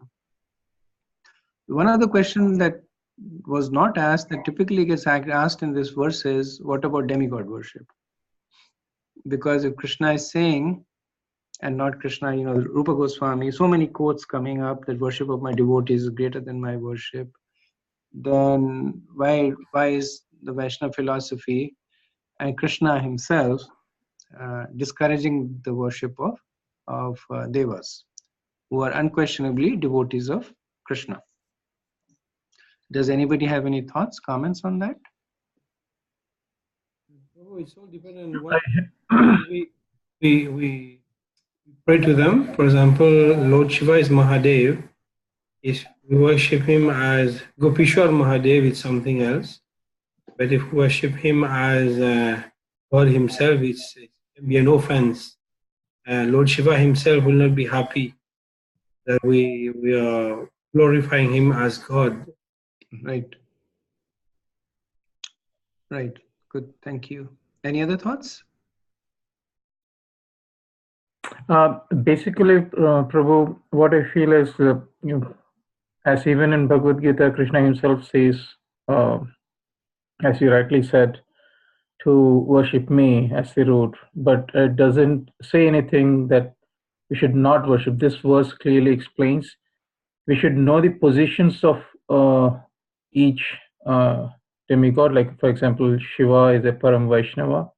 One of the questions that was not asked, that typically gets asked in this verse, is what about demigod worship? Because if Krishna is saying, and not Krishna, Rupa Goswami, so many quotes coming up that worship of my devotees is greater than my worship, then why is the Vaishnava philosophy and Krishna himself discouraging the worship of devas, who are unquestionably devotees of Krishna? Does anybody have any thoughts, comments on that? Oh, it's all dependent on what we pray to them. For example, Lord Shiva is Mahadev. If we worship him as Gopishwar Mahadev, it's something else. But if we worship him as God himself, it can be an offense. Lord Shiva himself will not be happy that we are glorifying him as God. Right. Right. Good. Thank you. Any other thoughts? Basically, Prabhu, what I feel is, as even in Bhagavad Gita, Krishna himself says, as you rightly said, to worship me as the root, but it doesn't say anything that we should not worship. This verse clearly explains we should know the positions of each demigod. Like, for example, Shiva is a Param Vaishnava.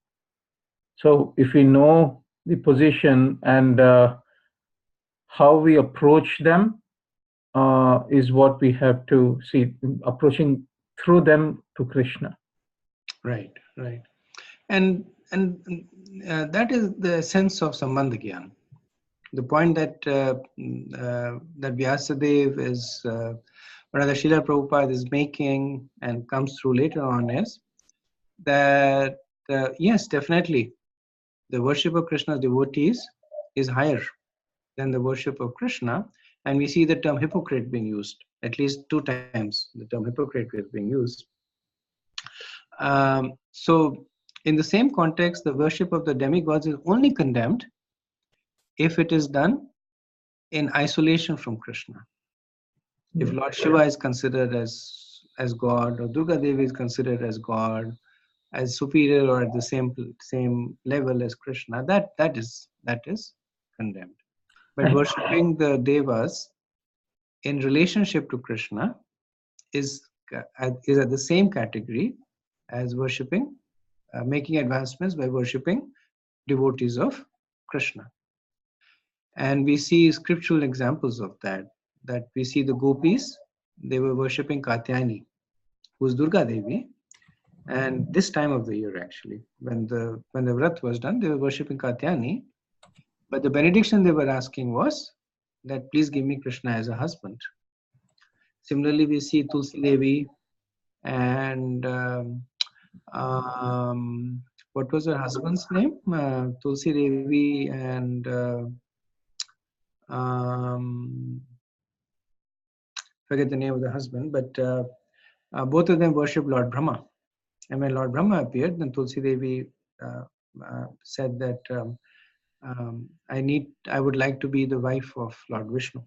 So if we know the position and how we approach them is what we have to see, approaching through them to Krishna. Right, right. And that is the sense of Sambandha Gyan. The point that that Vyasadeva is, rather Srila Prabhupada is making and comes through later on is that, yes, definitely, the worship of Krishna's devotees is higher than the worship of Krishna. And we see the term hypocrite being used, at least 2 times the term hypocrite is being used. So in the same context, the worship of the demigods is only condemned if it is done in isolation from Krishna. If Lord Shiva is considered as God, or Durga Devi is considered as God, as superior or at the same level as Krishna, that is condemned. But worshipping the devas in relationship to Krishna is at the same category as worshipping, making advancements by worshipping devotees of Krishna. And we see scriptural examples of that we see the gopis, they were worshipping Katyayani, who's Durga Devi. And this time of the year, actually, when the Vrat was done, they were worshipping Katyayani. But the benediction they were asking was that please give me Krishna as a husband. Similarly, we see Tulsi Devi and what was her husband's name? Tulsi Devi and forget the name of the husband, but both of them worship Lord Brahma. And when Lord Brahma appeared, then Tulsi Devi said that I would like to be the wife of Lord Vishnu.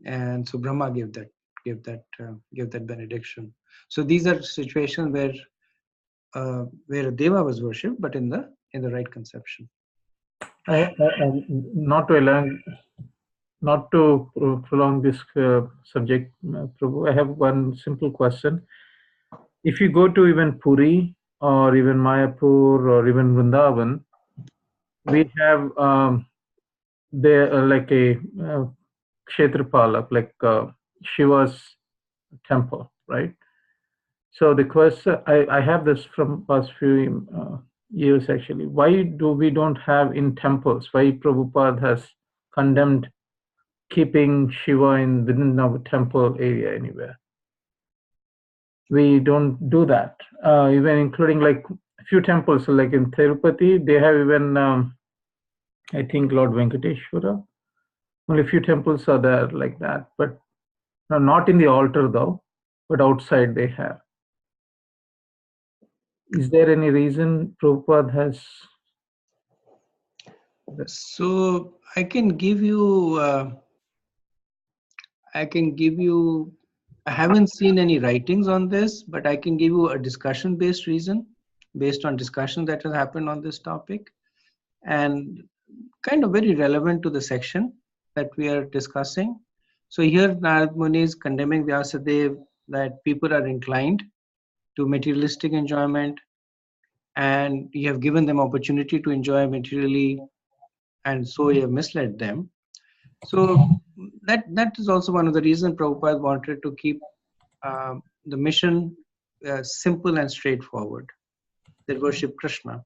And so Brahma gave that benediction. So these are situations where a deva was worshipped, but in the right conception. Not to prolong this subject, Prabhu, I have one simple question. If you go to even Puri or even Mayapur or even Vrindavan, we have there like a Kshetrapalak, like Shiva's temple, right? So the question I have this from past few years actually. Why do we don't have in temples? Why Prabhupada has condemned keeping Shiva in within our temple area anywhere? We don't do that. Even including like a few temples, like in Tirupati, they have even I think Lord Venkateshwara. Only a few temples are there like that, but no, not in the altar though, but outside they have. Is there any reason Prabhupada has? So I can give you. I haven't seen any writings on this, but I can give you a discussion-based reason, based on discussion that has happened on this topic, and kind of very relevant to the section that we are discussing. So here Narad Muni is condemning Vyasadeva that people are inclined to materialistic enjoyment, and you have given them opportunity to enjoy materially, and so you have misled them. So that is also one of the reasons Prabhupada wanted to keep the mission simple and straightforward. They worship Krishna,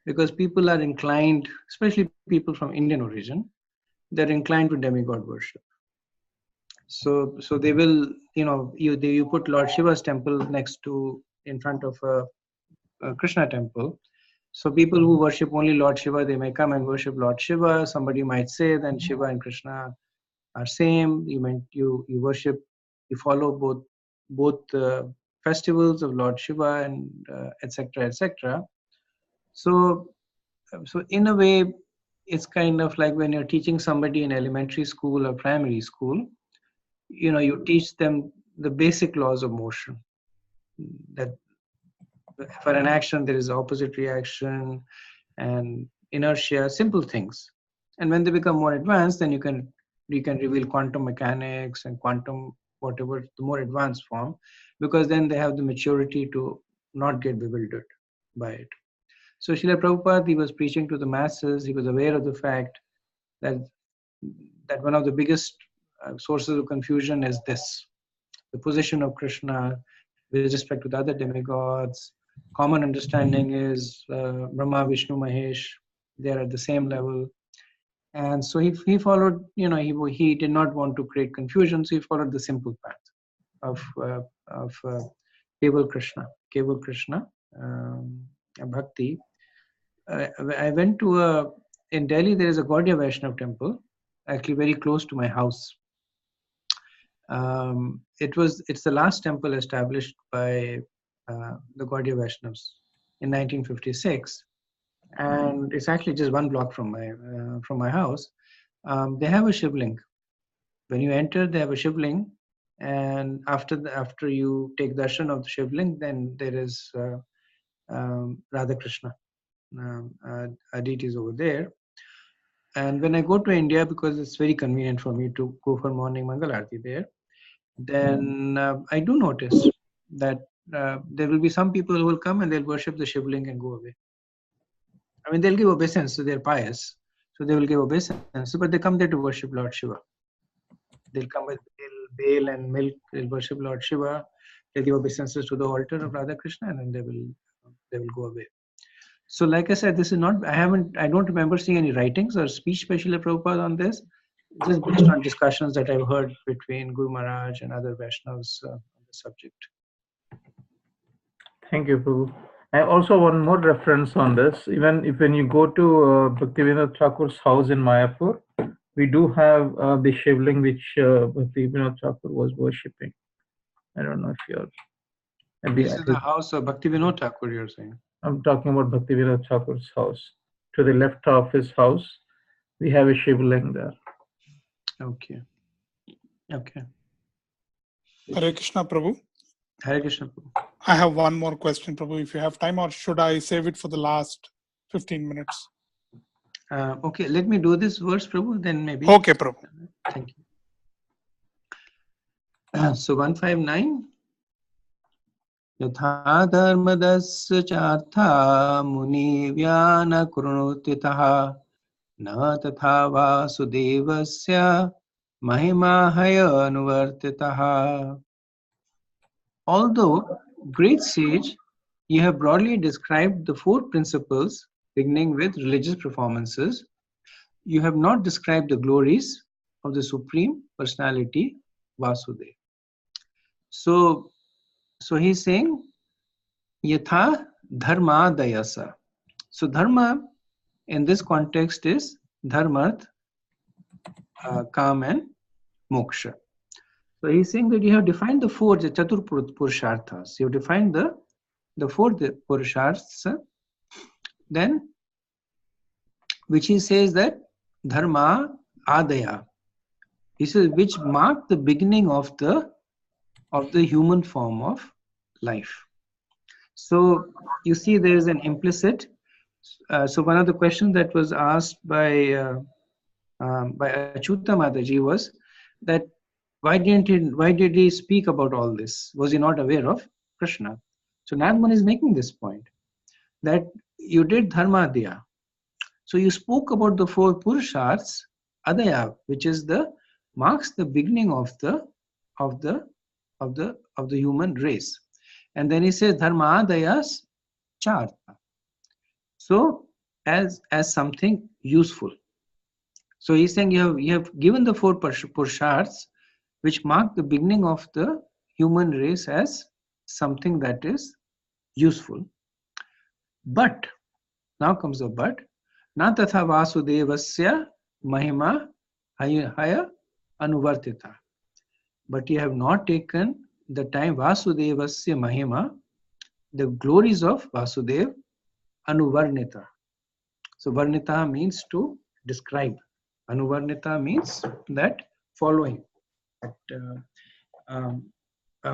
because people are inclined, especially people from Indian origin, they're inclined to demigod worship. So they will, you put Lord Shiva's temple in front of a Krishna temple. So people who worship only Lord Shiva, they may come and worship Lord Shiva. Somebody might say then Shiva and Krishna are same. You worship, you follow both festivals of Lord Shiva and etc. etc. So in a way, it's kind of like when you're teaching somebody in elementary school or primary school, you teach them the basic laws of motion. That for an action there is opposite reaction and inertia, simple things. And when they become more advanced, then you can reveal quantum mechanics and quantum whatever, the more advanced form, because then they have the maturity to not get bewildered by it. So Srila Prabhupada, he was preaching to the masses. He was aware of the fact that one of the biggest sources of confusion is this: the position of Krishna with respect to the other demigods. Common understanding is Brahma, Vishnu, Mahesh, they are at the same level. And so he followed, he did not want to create confusion, so he followed the simple path of Keval Krishna Bhakti. I went to in Delhi, there is a Gaudiya Vaishnav temple, actually very close to my house. It's the last temple established by the Gaudiya Vaishnavas in 1956, and it's actually just one block from my house. They have a shivling. When you enter, they have a shivling, and after you take darshan of the shivling, then there is Radha Krishna deities over there. And when I go to India, because it's very convenient for me to go for morning Mangal Aarti there, then I do notice that there will be some people who will come and they'll worship the Shivling and go away. I mean, they'll give obeisance, so they're pious, so they will give obeisance, but they come there to worship Lord Shiva. They'll come with bail and milk, they'll worship Lord Shiva, they'll give obeisances to the altar of Radha Krishna, and then they will go away. So like I said, this is not, I don't remember seeing any writings or speech by Srila Prabhupada on this, just based on discussions that I've heard between Guru Maharaj and other Vaishnavas on the subject. Thank you, Prabhu. And also one more reference on this. Even if when you go to Bhaktivinoda Thakur's house in Mayapur, we do have the Shivling which Bhaktivinoda Thakur was worshipping. I don't know if you're. This is the house of Bhaktivinoda Thakur, you're saying? I'm talking about Bhaktivinoda Thakur's house. To the left of his house, we have a Shivling there. Okay. Hare Krishna, Prabhu. Hare Krishna, Prabhu. I have one more question, Prabhu, if you have time, or should I save it for the last 15 minutes? Okay, let me do this verse, Prabhu, then maybe. Okay, Prabhu. Thank you. So 159. यथा धर्मदस्य चार्था मुनिव्यान कृणोत्यतः न तथा वासुदेवस्य महिमा हयनुवर्तितः. Although, great sage, you have broadly described the four principles beginning with religious performances, you have not described the glories of the Supreme Personality, Vasudeva. So he's saying, Yatha Dharma Dayasa. So dharma in this context is dharmarth, kam and moksha. So he's saying that you have defined the four, the chatur purusharthas. You have defined the four purusharthas, then which he says that dharma adaya. He says which mark the beginning of the human form of life. So you see there is an implicit. So one of the questions that was asked by Achyuta Mataji was that why did he speak about all this? Was he not aware of Krishna? So Narad Muni is making this point that you did dharma adya. So you spoke about the four purusharths adaya, which is marks the beginning of the human race. And then he says dharma adayas chartha. So as something useful. So he's saying you have given the four purusharths which mark the beginning of the human race as something that is useful. But, now comes the but, na tatha vasudevasya mahima haya anuvartita. But you have not taken the time vasudevasya mahima, the glories of Vasudev, anuvarnita. So varnita means to describe. Anuvarnita means that following.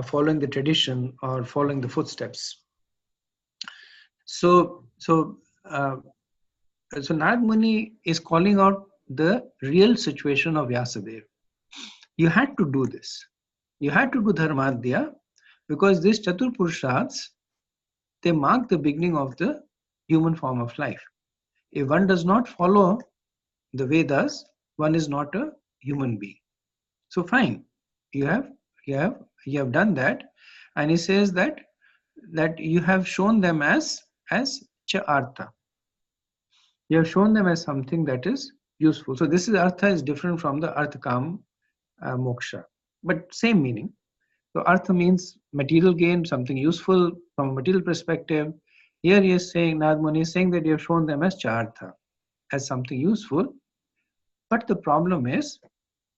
Following the tradition or following the footsteps. So Narad Muni is calling out the real situation of Vyasadeva. You had to do this. You had to do Dharmadhya because these Chatur Purusharths, they mark the beginning of the human form of life. If one does not follow the Vedas, one is not a human being. So fine, you have done that, and he says that you have shown them as cha artha. You have shown them as something that is useful. So this is artha is different from the arthakam moksha, but same meaning. So artha means material gain, something useful from a material perspective. Here he is saying, Narad Muni is saying that you have shown them as cha artha, as something useful. But the problem is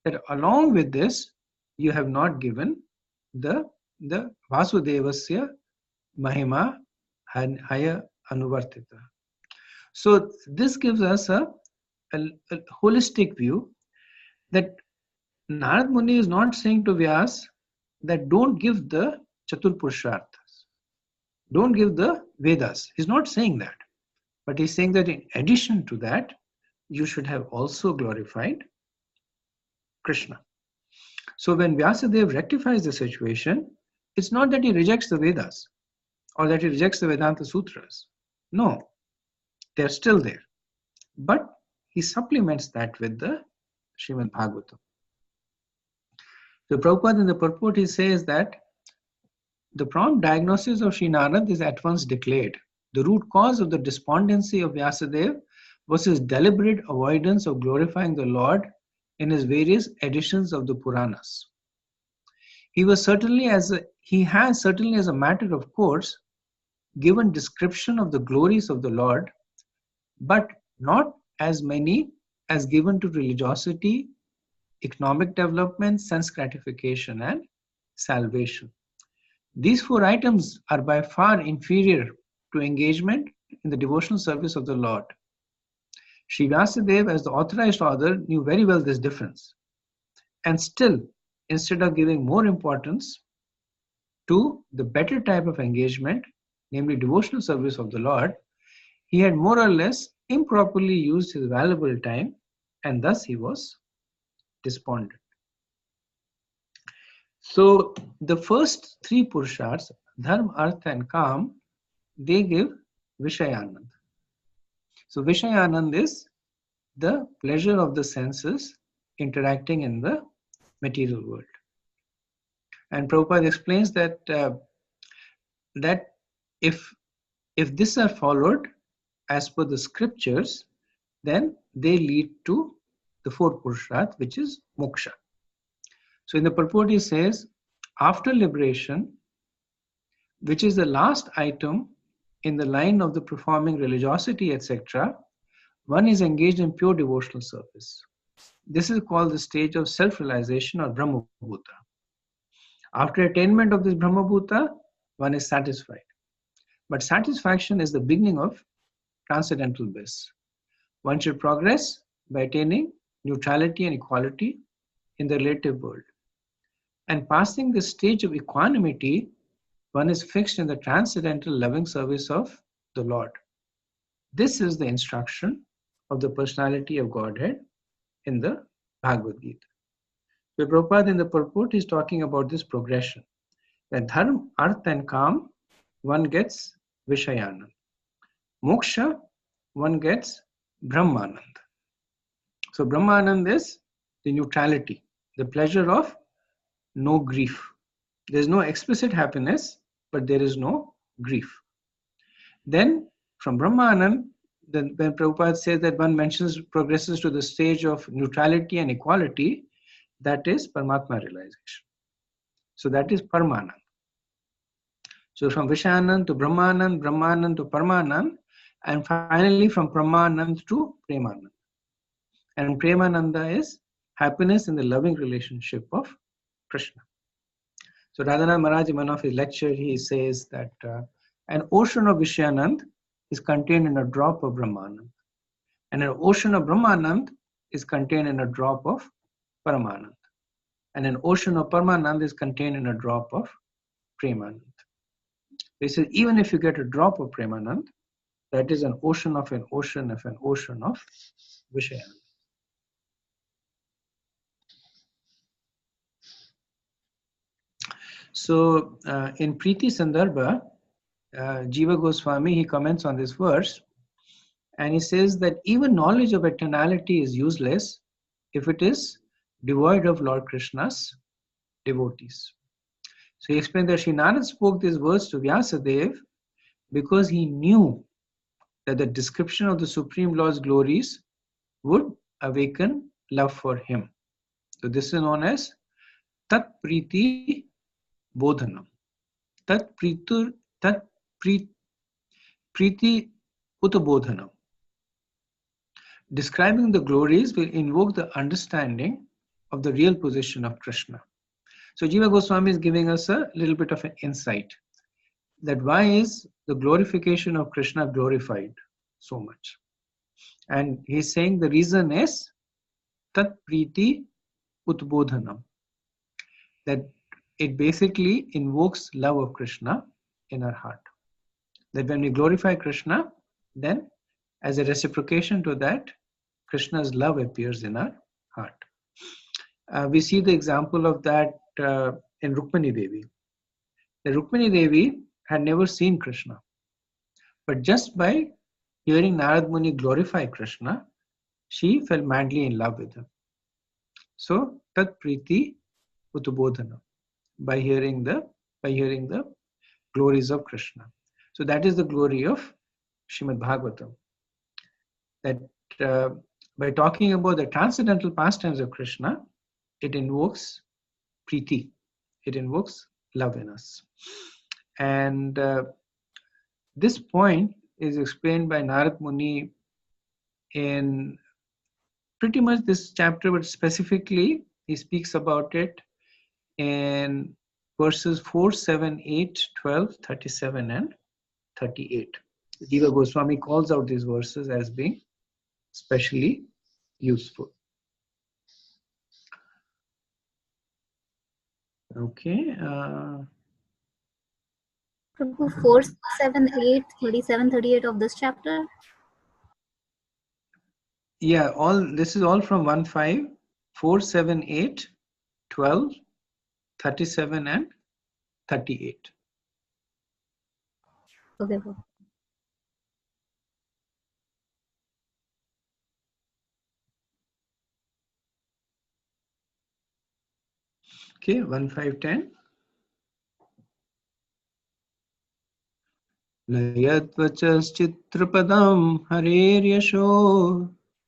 that along with this, you have not given the Vasudevasya Mahima Haya Anuvartita. So this gives us a holistic view that Narad Muni is not saying to Vyas that don't give the Chatur Purusharthas, don't give the Vedas. He's not saying that. But he's saying that in addition to that, you should have also glorified Krishna. So when Vyasadeva rectifies the situation, it's not that he rejects the Vedas or that he rejects the Vedanta Sutras. No, they're still there. But he supplements that with the Srimad Bhagavatam. So Prabhupada in the purport, he says that the prompt diagnosis of Sri Narad is at once declared. The root cause of the despondency of Vyasadeva was his deliberate avoidance of glorifying the Lord in his various editions of the Puranas. He has certainly as a matter of course given description of the glories of the Lord, but not as many as given to religiosity, economic development, sense gratification, and salvation. These four items are by far inferior to engagement in the devotional service of the Lord. Sri Vyasadeva, as the authorized author, knew very well this difference. And still, instead of giving more importance to the better type of engagement, namely devotional service of the Lord, he had more or less improperly used his valuable time, and thus he was despondent. So the first three Purushars, Dharma, Artha and Kam, they give Vishayanand. So Vishayanand is the pleasure of the senses interacting in the material world. And Prabhupada explains that that if this are followed as per the scriptures, then they lead to the fourth Purusharth, which is moksha. So in the purport he says, after liberation, which is the last item in the line of the performing religiosity, etc., one is engaged in pure devotional service. This is called the stage of self-realization or Brahmabhuta. After attainment of this Brahmabhuta, one is satisfied. But satisfaction is the beginning of transcendental bliss. One should progress by attaining neutrality and equality in the relative world. And passing the stage of equanimity, one is fixed in the transcendental loving service of the Lord. This is the instruction of the personality of Godhead in the Bhagavad Gita. So Prabhupada in the purport is talking about this progression. That Dharma, Artha and Kam, one gets Vishayanand. Moksha, one gets Brahmanand. So Brahmanand is the neutrality, the pleasure of no grief. There is no explicit happiness, but there is no grief. Then from Brahmanand, then when Prabhupada says that one progresses to the stage of neutrality and equality, that is Paramatma realization. So that is Paramanand. So from Vishayanand to Brahmanand, Brahmanand to Paramanand, and finally from Paramanand to Premanand. And Premananda is happiness in the loving relationship of Krishna. So Radhanath Maharaj, in one of his lectures, he says that an ocean of Vishyanand is contained in a drop of Brahmanand. And an ocean of Brahmanand is contained in a drop of Paramanand. And an ocean of Paramanand is contained in a drop of Premanand. He says, even if you get a drop of Premanand, that is an ocean of an ocean of an ocean of Vishayanand. So in Priti Sandarbha, Jiva Goswami, he comments on this verse, and he says that even knowledge of eternality is useless if it is devoid of Lord Krishna's devotees. So he explained that Sri Narad spoke these words to Vyasadeva because he knew that the description of the Supreme Lord's glories would awaken love for him. So this is known as Tat Priti Bodhanam. Tat Priti Utabodhanam. Describing the glories will invoke the understanding of the real position of Krishna. So Jiva Goswami is giving us a little bit of an insight that why is the glorification of Krishna glorified so much? And he's saying the reason is Tat Priti Utbodhanam, that it basically invokes love of Krishna in our heart. That when we glorify Krishna, then as a reciprocation to that, Krishna's love appears in our heart. We see the example of that in Rukmani Devi. The Rukmani Devi had never seen Krishna, but just by hearing Narad Muni glorify Krishna, she fell madly in love with him. So Tat Priti Utbodhana, by hearing the glories of Krishna. So that is the glory of Srimad Bhagavatam. That by talking about the transcendental pastimes of Krishna, it invokes Priti, it invokes love in us. And this point is explained by Narad Muni in pretty much this chapter, but specifically he speaks about it in verses 4, 7, 8, 12, 37 and 38. Jiva Goswami calls out these verses as being especially useful. Okay. Prabhu, 4, 7, 8, 37, 38 of this chapter. Yeah, this is all from 15, 478, 12, 37 and 38. Okay, Prabhu. Okay, 1510. नयत्वचश्चित्रपदं हरेर्यशो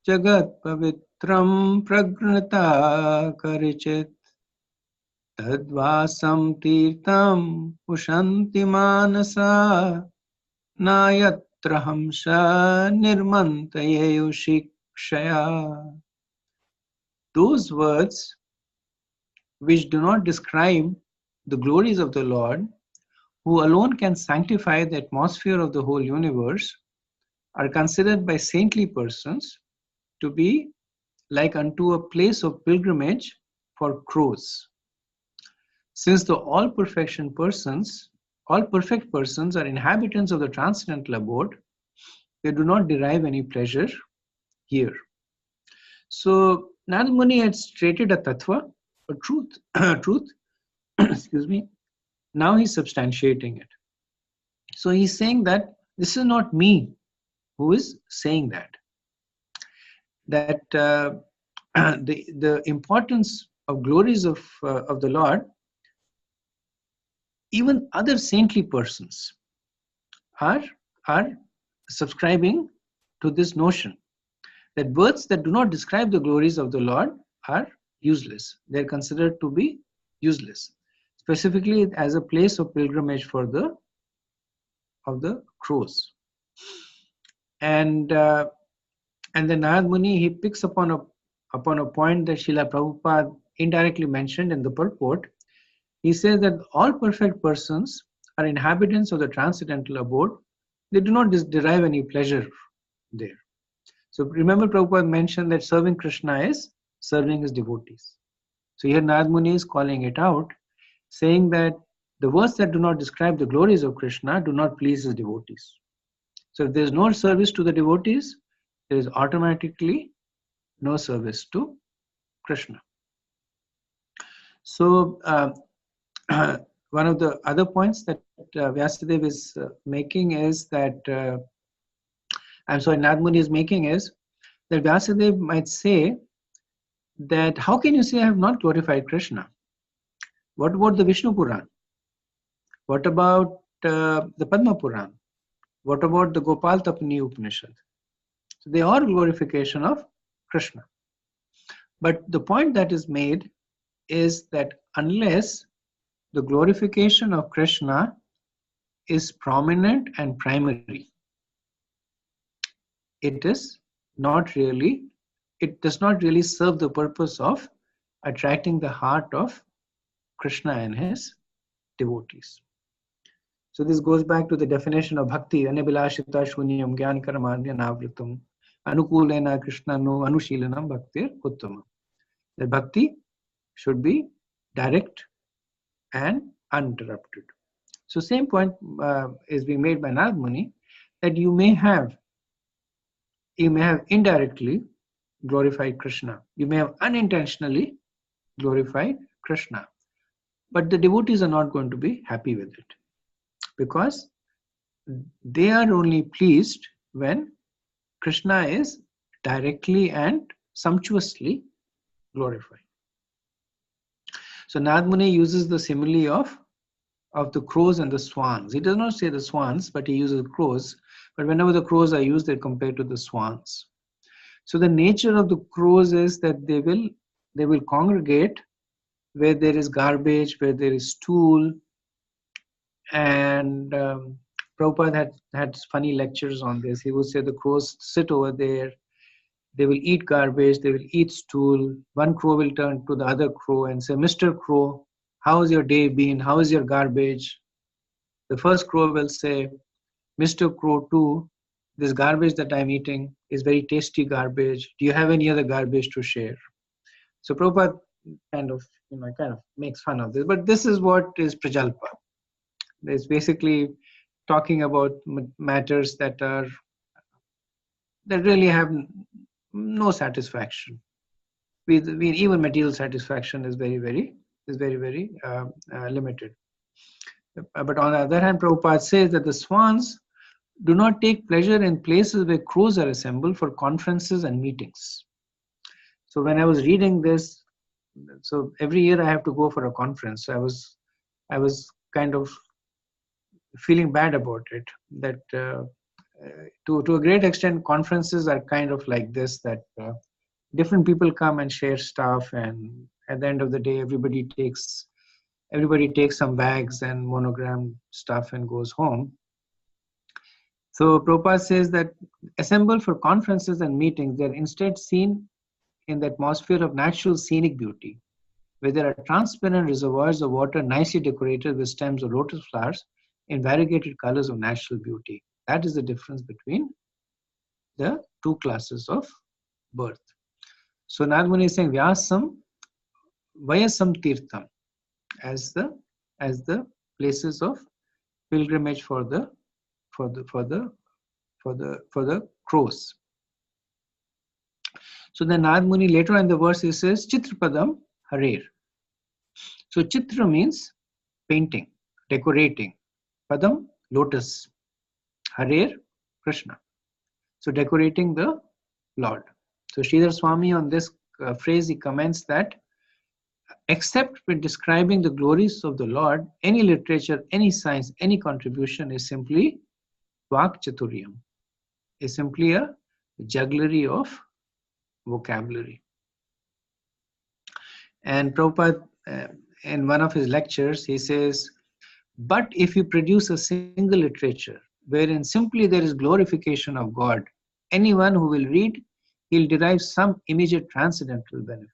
जगत्पवित्रं प्रघ्नता करिचित् तद्वासं तीर्थं पुषन्ति मानसा नायत्र हंस निर्मन्तयेयुषिक्षया. Those words which do not describe the glories of the Lord, who alone can sanctify the atmosphere of the whole universe, are considered by saintly persons to be like unto a place of pilgrimage for crows. Since the all perfect persons are inhabitants of the transcendental abode, they do not derive any pleasure here. So Narad Muni had stated a tattva, a truth, truth, excuse me. Now he's substantiating it. So he's saying that this is not me who is saying that. That the importance of glories of the Lord, even other saintly persons are subscribing to this notion that words that do not describe the glories of the Lord are useless. They are considered to be useless, specifically as a place of pilgrimage for the crows. And then Narad Muni, he picks upon a point that Srila Prabhupada indirectly mentioned in the purport. He says that all perfect persons are inhabitants of the transcendental abode. They do not derive any pleasure there. So remember, Prabhupada mentioned that serving Krishna is serving his devotees. So here Narad Muni is calling it out, saying that the words that do not describe the glories of Krishna do not please his devotees. So if there is no service to the devotees, there is automatically no service to Krishna. So one of the other points that Vyasadeva is making is that, Narad Muni is making is that Vyasadeva might say that how can you say I have not glorified Krishna? What about the Vishnu Puran? What about the Padma Puran? What about the Gopal Tapani Upanishad? So they are glorification of Krishna. But the point that is made is that unless the glorification of Krishna is prominent and primary, it does not really serve the purpose of attracting the heart of Krishna and his devotees. So this goes back to the definition of bhakti, anabhilashita shunyam gyan karamadhya navritam anukulena Krishna no anushilanam bhaktir uttama. The bhakti should be direct and uninterrupted. So same point is being made by Narad Muni, that you may have indirectly glorified Krishna. You may have unintentionally glorified Krishna. But the devotees are not going to be happy with it, because they are only pleased when Krishna is directly and sumptuously glorified. So Narad Muni uses the simile of the crows and the swans. He does not say the swans, but he uses crows. But whenever the crows are used, they're compared to the swans. So the nature of the crows is that they will congregate where there is garbage, where there is stool. And Prabhupada had funny lectures on this. He would say the crows sit over there, they will eat garbage, they will eat stool. One crow will turn to the other crow and say, Mr. Crow, how's your day been? How is your garbage? The first crow will say, Mr. Crow too, this garbage that I'm eating is very tasty garbage. Do you have any other garbage to share? So Prabhupada kind of makes fun of this. But this is what is Prajalpa. It's basically talking about matters that really have no satisfaction. Even material satisfaction is very limited. But on the other hand, Prabhupada says that the swans do not take pleasure in places where crows are assembled for conferences and meetings. So when I was reading this, so every year I have to go for a conference. So I was kind of feeling bad about it. That to a great extent, conferences are kind of like this. That different people come and share stuff, and at the end of the day, everybody takes some bags and monogram stuff and goes home. So Prabhupada says that assembled for conferences and meetings, they're instead seen in the atmosphere of natural scenic beauty, where there are transparent reservoirs of water nicely decorated with stems of lotus flowers in variegated colors of natural beauty. That is the difference between the two classes of birth. So Nagmuni is saying Vyasam, Vayasam Tirtham as the places of pilgrimage for the crows. So then Nagmuni later on in the verse he says Chitrapadam Harer. So Chitra means painting, decorating. Padam, lotus. Harer, Krishna. So decorating the Lord. So Sridhar Swami on this phrase he comments that except when describing the glories of the Lord, any literature, any science, any contribution is simply Vak Chaturiyam, is simply a jugglery of vocabulary. And Prabhupada, in one of his lectures, he says, but if you produce a single literature wherein simply there is glorification of God, anyone who will read, he'll derive some immediate transcendental benefit.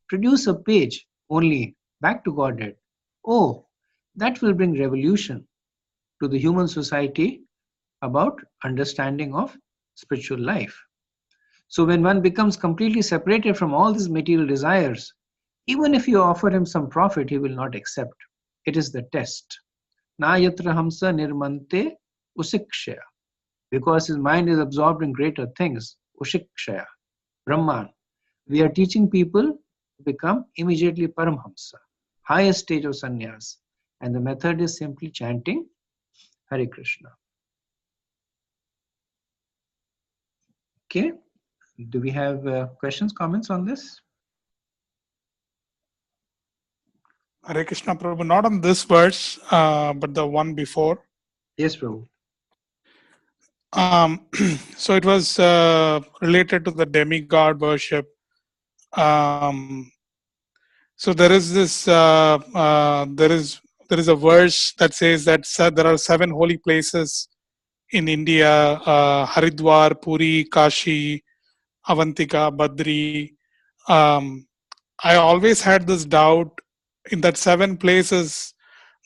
Produce a page only back to Godhead. Oh, that will bring revolution to the human society about understanding of spiritual life. So when one becomes completely separated from all these material desires, even if you offer him some profit, he will not accept. It is the test. Na yatra hamsa nirmante usikshaya. Because his mind is absorbed in greater things. Ushikshaya. Brahman. We are teaching people to become immediately Paramhamsa, highest stage of sannyas. And the method is simply chanting Hare Krishna. Okay. Do we have questions, comments on this? Hare Krishna Prabhu, not on this verse, but the one before. Yes, Prabhu. So it was related to the demigod worship. So there is this, there is a verse that says that there are 7 holy places in India: Haridwar, Puri, Kashi, Avantika, Badri. I always had this doubt in that 7 places.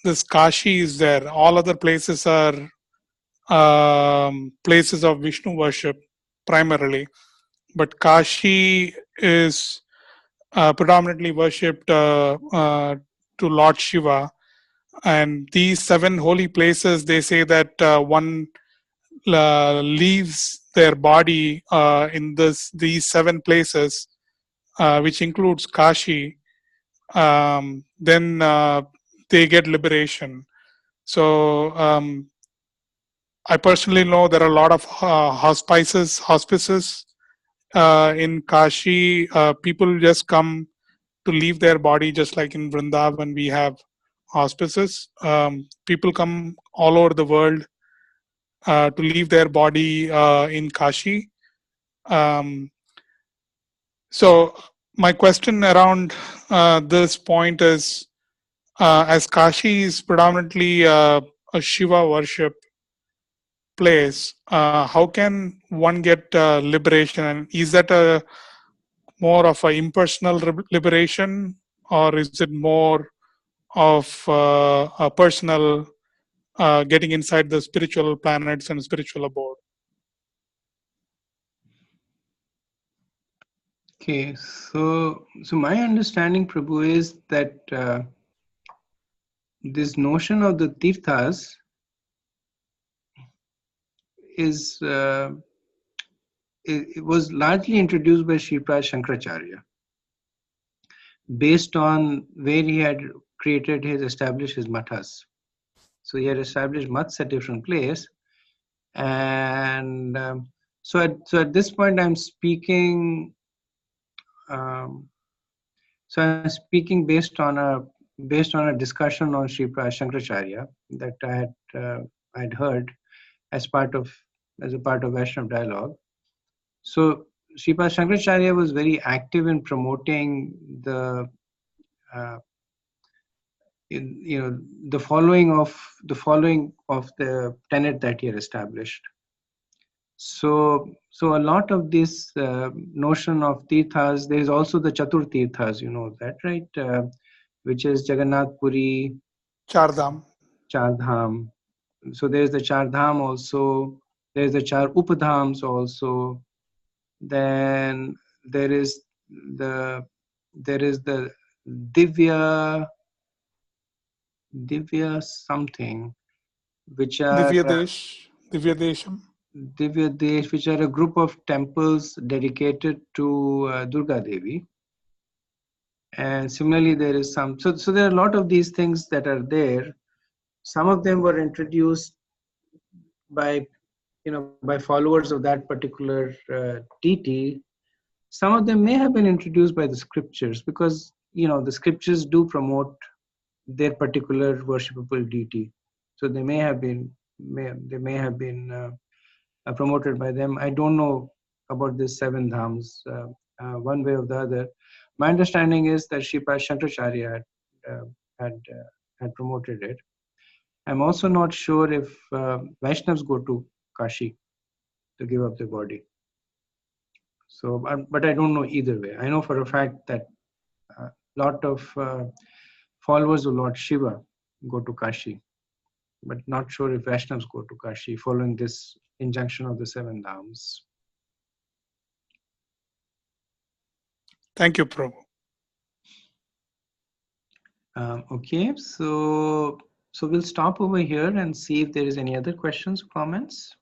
This Kashi is there. All other places are places of Vishnu worship primarily, but Kashi is predominantly worshipped to Lord Shiva. And these 7 holy places, they say that one leaves their body in these 7 places, which includes Kashi, then they get liberation. So I personally know there are a lot of hospices in Kashi. People just come to leave their body, just like in Vrindavan we have hospices. People come all over the world to leave their body in Kashi. So my question around this point is, as Kashi is predominantly a Shiva worship place, how can one get liberation? And is that a more of an impersonal liberation, or is it more of a personal getting inside the spiritual planets and spiritual abode? Okay, so my understanding, Prabhu, is that this notion of the tirthas is it was largely introduced by Sripad Shankaracharya, based on where he had established his mathas. So he had established maths at different places, and so at this point I'm speaking. So I'm speaking based on a discussion on Sripad Shankaracharya that I'd heard as a part of Vaishnav dialogue. So Sripad Shankaracharya was very active in promoting the the following of the tenet that he had established. So a lot of this notion of tirthas, there is also the Chatur tirthas, you know that, right? Which is Jagannath Puri, Chardham. Chardham. So there is the Chardham also. There is the Char Upadhams also. Then there is the Divya something, which are Divya Desham. Divya Desh, which are a group of temples dedicated to Durga Devi. And similarly, there is some. So there are a lot of these things that are there. Some of them were introduced by followers of that particular deity. Some of them may have been introduced by the scriptures, because the scriptures do promote their particular worshipable deity. So they may have been promoted by them. I don't know about this 7 dhams, one way or the other. My understanding is that Sripad Shankaracharya had promoted it. I'm also not sure if Vaishnavas go to Kashi to give up their body. So, but I don't know either way. I know for a fact that a lot of followers of Lord Shiva go to Kashi, but not sure if Vaishnavas go to Kashi following this injunction of the 7 dhams. Thank you, Prabhu. Okay, so we'll stop over here and see if there is any other questions or comments.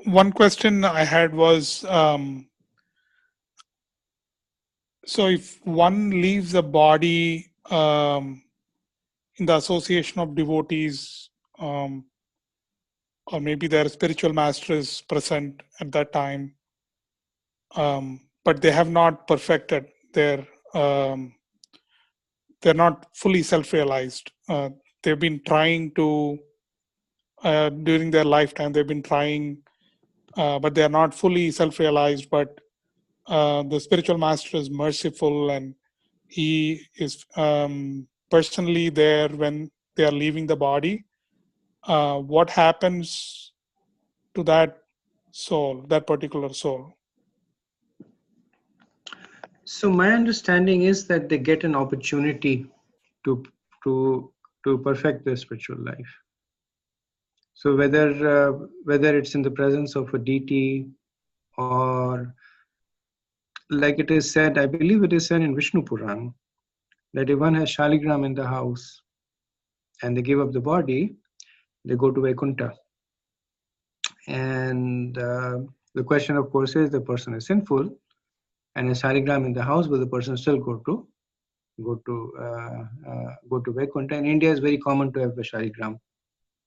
One question I had was, so if one leaves the body in the association of devotees, or maybe their spiritual master is present at that time, but they have not perfected their, they're not fully self-realized. They've been trying to, during their lifetime, they've been trying, but they are not fully self-realized, but the spiritual master is merciful and he is personally there when they are leaving the body. What happens to that soul, that particular soul? So my understanding is that they get an opportunity to perfect their spiritual life. So whether it's in the presence of a deity, or like it is said, I believe it is said in Vishnu Puran, that if one has Shaligram in the house and they give up the body, they go to Vaikuntha. And the question, of course, is the person is sinful and a Shaligram in the house, will the person still go to Vaikuntha? In India, it's very common to have a Shaligram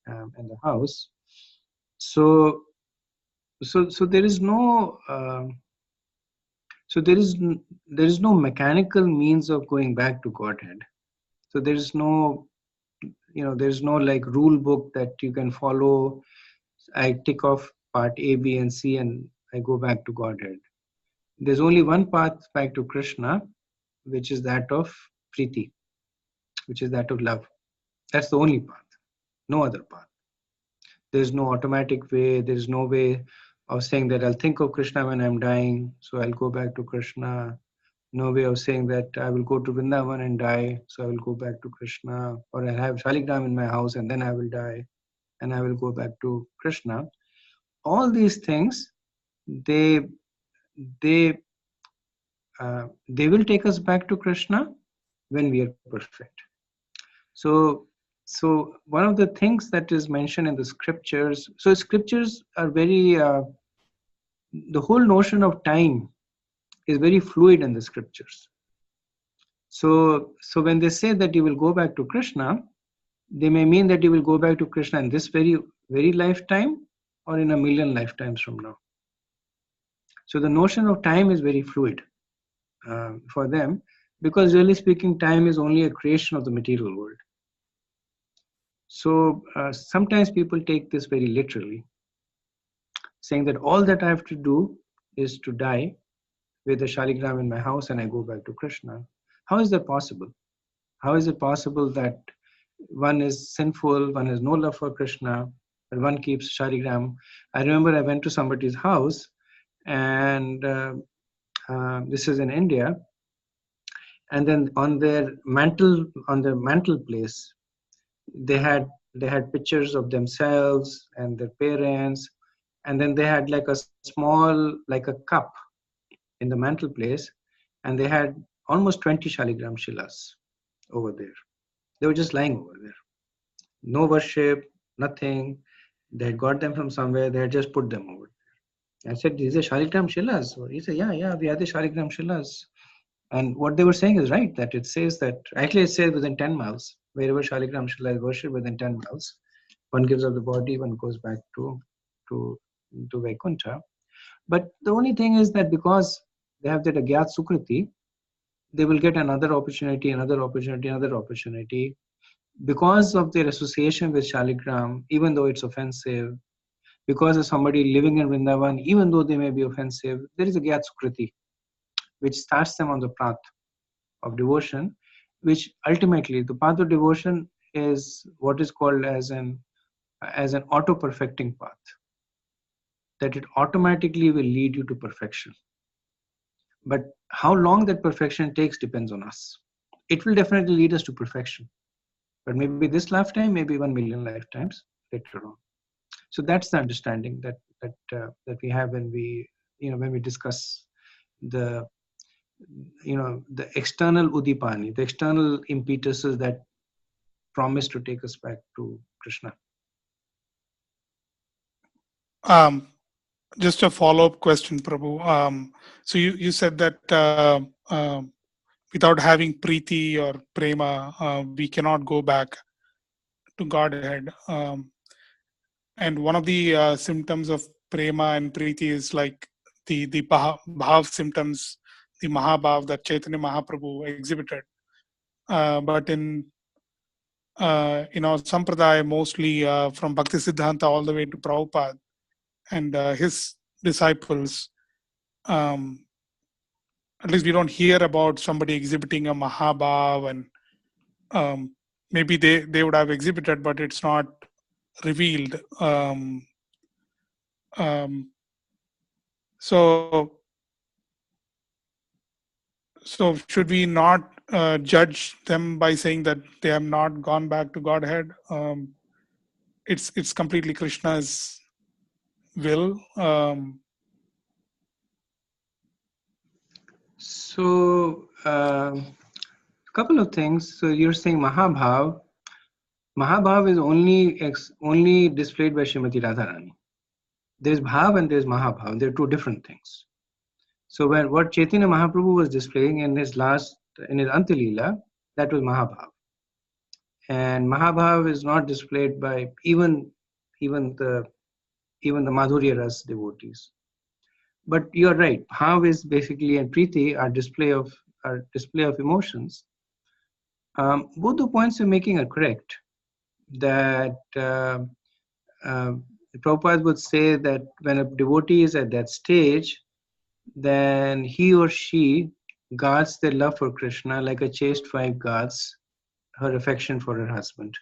in the house. So there is no there is no mechanical means of going back to Godhead. So there is no there's no like rule book that you can follow. I tick off part A, B, and C, and I go back to Godhead. There's only one path back to Krishna, which is that of Priti, which is that of love. That's the only path, no other path. There's no automatic way, there's no way of saying that I'll think of Krishna when I'm dying, so I'll go back to Krishna. No way of saying that I will go to Vrindavan and die, so I will go back to Krishna. Or I'll have Shaligram in my house and then I will die and I will go back to Krishna. All these things, they they will take us back to Krishna when we are perfect. So one of the things that is mentioned in the scriptures, so scriptures are very, the whole notion of time is very fluid in the scriptures. So when they say that you will go back to Krishna, they may mean that you will go back to Krishna in this very lifetime or in a million lifetimes from now. So the notion of time is very fluid for them, because really speaking, time is only a creation of the material world. So sometimes people take this very literally, saying that all that I have to do is to die with a shaligram in my house and I go back to Krishna. How is that possible? How is it possible that one is sinful, one has no love for Krishna, but one keeps shaligram? I remember I went to somebody's house, and this is in India, and then on their mantelpiece, they had pictures of themselves and their parents, and then they had like a small, like a cup in the mantelpiece, and they had almost 20 shaligram shilas over there. They were just lying over there. No worship, nothing. They had got them from somewhere. They had just put them over there. I said, these are shaligram shilas. He said, yeah, we are the shaligram shilas. And what they were saying is right, that it says that, actually it says within 10 miles, wherever shaligram shila is worshipped, within 10 miles, one gives up the body, one goes back to Vaikuntha. But the only thing is that because they have that agyat sukriti, they will get another opportunity, because of their association with shaligram, even though it's offensive, because of somebody living in Vrindavan, even though they may be offensive, there is a agyat sukriti, which starts them on the path of devotion, which ultimately, the path of devotion is what is called as an auto-perfecting path, that it automatically will lead you to perfection. But how long that perfection takes depends on us. It will definitely lead us to perfection, but maybe this lifetime, maybe 1 million lifetimes later on. So that's the understanding that we have when we discuss the external udipani, the external impetuses that promise to take us back to Krishna. Just a follow-up question, Prabhu. So you said that without having preeti or prema, we cannot go back to Godhead. And one of the symptoms of prema and preeti is like the bhav symptoms, the mahabhav that Chaitanya Mahaprabhu exhibited. But in Sampradaya, mostly from Bhakti Siddhanta all the way to Prabhupada and his disciples, at least we don't hear about somebody exhibiting a mahabhav, and maybe they would have exhibited, but it's not revealed. So should we not judge them by saying that they have not gone back to Godhead? It's completely Krishna's will. So a couple of things. So you're saying Mahabhav. Mahabhav is only displayed by Srimati Radharani. There's Bhav and there's Mahabhav. They're two different things. So what Chaitanya Mahaprabhu was displaying in his Antilila, that was Mahabhav. And Mahabhav is not displayed by even the Madhurya Ras devotees. But you're right. Bhav is basically, and Preeti are display of emotions. Both the points you're making are correct. That Prabhupada would say that when a devotee is at that stage, then he or she guards their love for Krishna like a chaste wife guards her affection for her husband.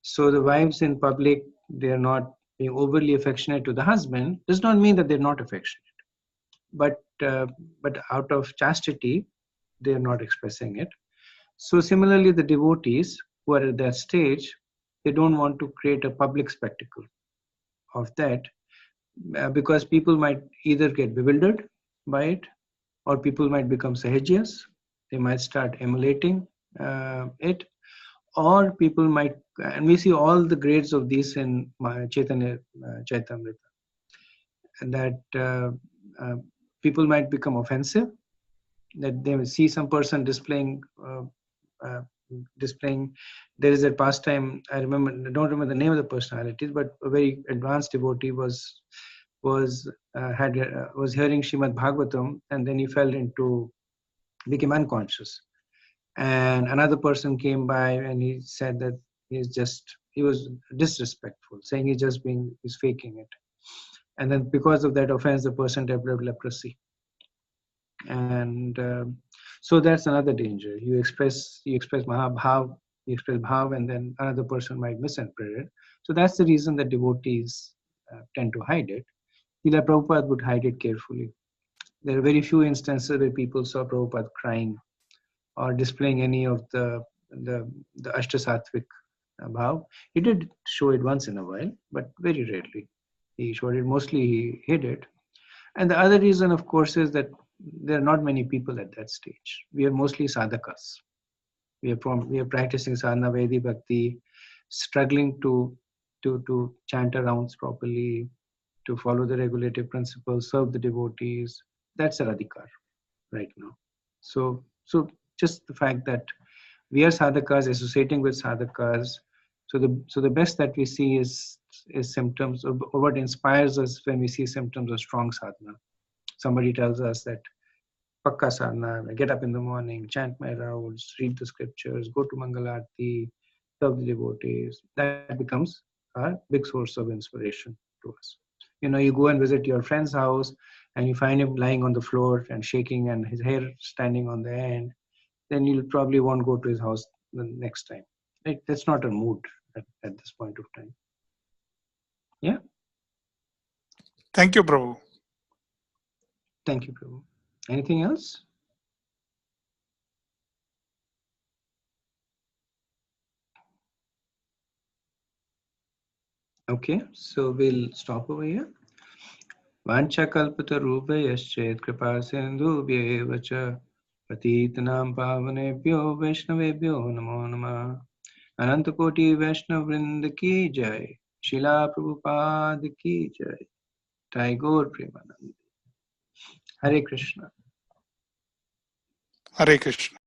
So the wives in public, they are not being overly affectionate to the husband, does not mean that they're not affectionate. But out of chastity, they are not expressing it. So similarly, the devotees who are at that stage, they don't want to create a public spectacle of that. because people might either get bewildered by it, or people might become sahajas. They might start emulating it, or people might, and we see all the grades of these in Chaitanya Chaitamrita, that people might become offensive, that they will see some person displaying there is a pastime, I don't remember the name of the personalities, but a very advanced devotee was hearing Srimad Bhagavatam, and then he became unconscious, and another person came by and he said that he was disrespectful, saying he's faking it, and then because of that offense the person developed leprosy. And so that's another danger. You express Mahabhav, you express Bhav, and then another person might misinterpret it. So that's the reason that devotees tend to hide it. Srila Prabhupada would hide it carefully. There are very few instances where people saw Prabhupada crying or displaying any of the Ashtasattvic Bhav. He did show it once in a while, but very rarely. He showed it, mostly he hid it. And the other reason, of course, is that there are not many people at that stage. We are mostly sadhakas. We are practicing sadhana, Vedi, Bhakti, struggling to chant our rounds properly, to follow the regulative principles, serve the devotees. That's our adhikar right now. So just the fact that we are sadhakas, associating with sadhakas. So the best that we see is symptoms, or what inspires us when we see symptoms of strong sadhana. Somebody tells us that pakka sadhana, get up in the morning, chant my rounds, read the scriptures, go to Mangalarti, serve the devotees. That becomes a big source of inspiration to us. You go and visit your friend's house and you find him lying on the floor and shaking and his hair standing on the end, then you'll probably won't go to his house the next time. Right? That's not a mood at this point of time. Yeah? Thank you, Prabhu. Thank you, Prabhu. Anything else? Okay, so we'll stop over here. Vanchakalpatarubhayaschet kripasindhubhyev cha patitanam pavanebhyo vaishnavebhyo namo namah. Anantakoti Vaishnav Vrinda ki jai. Srila Prabhupada ki jai. Tagore Premanand. Hare Krishna. Hare Krishna.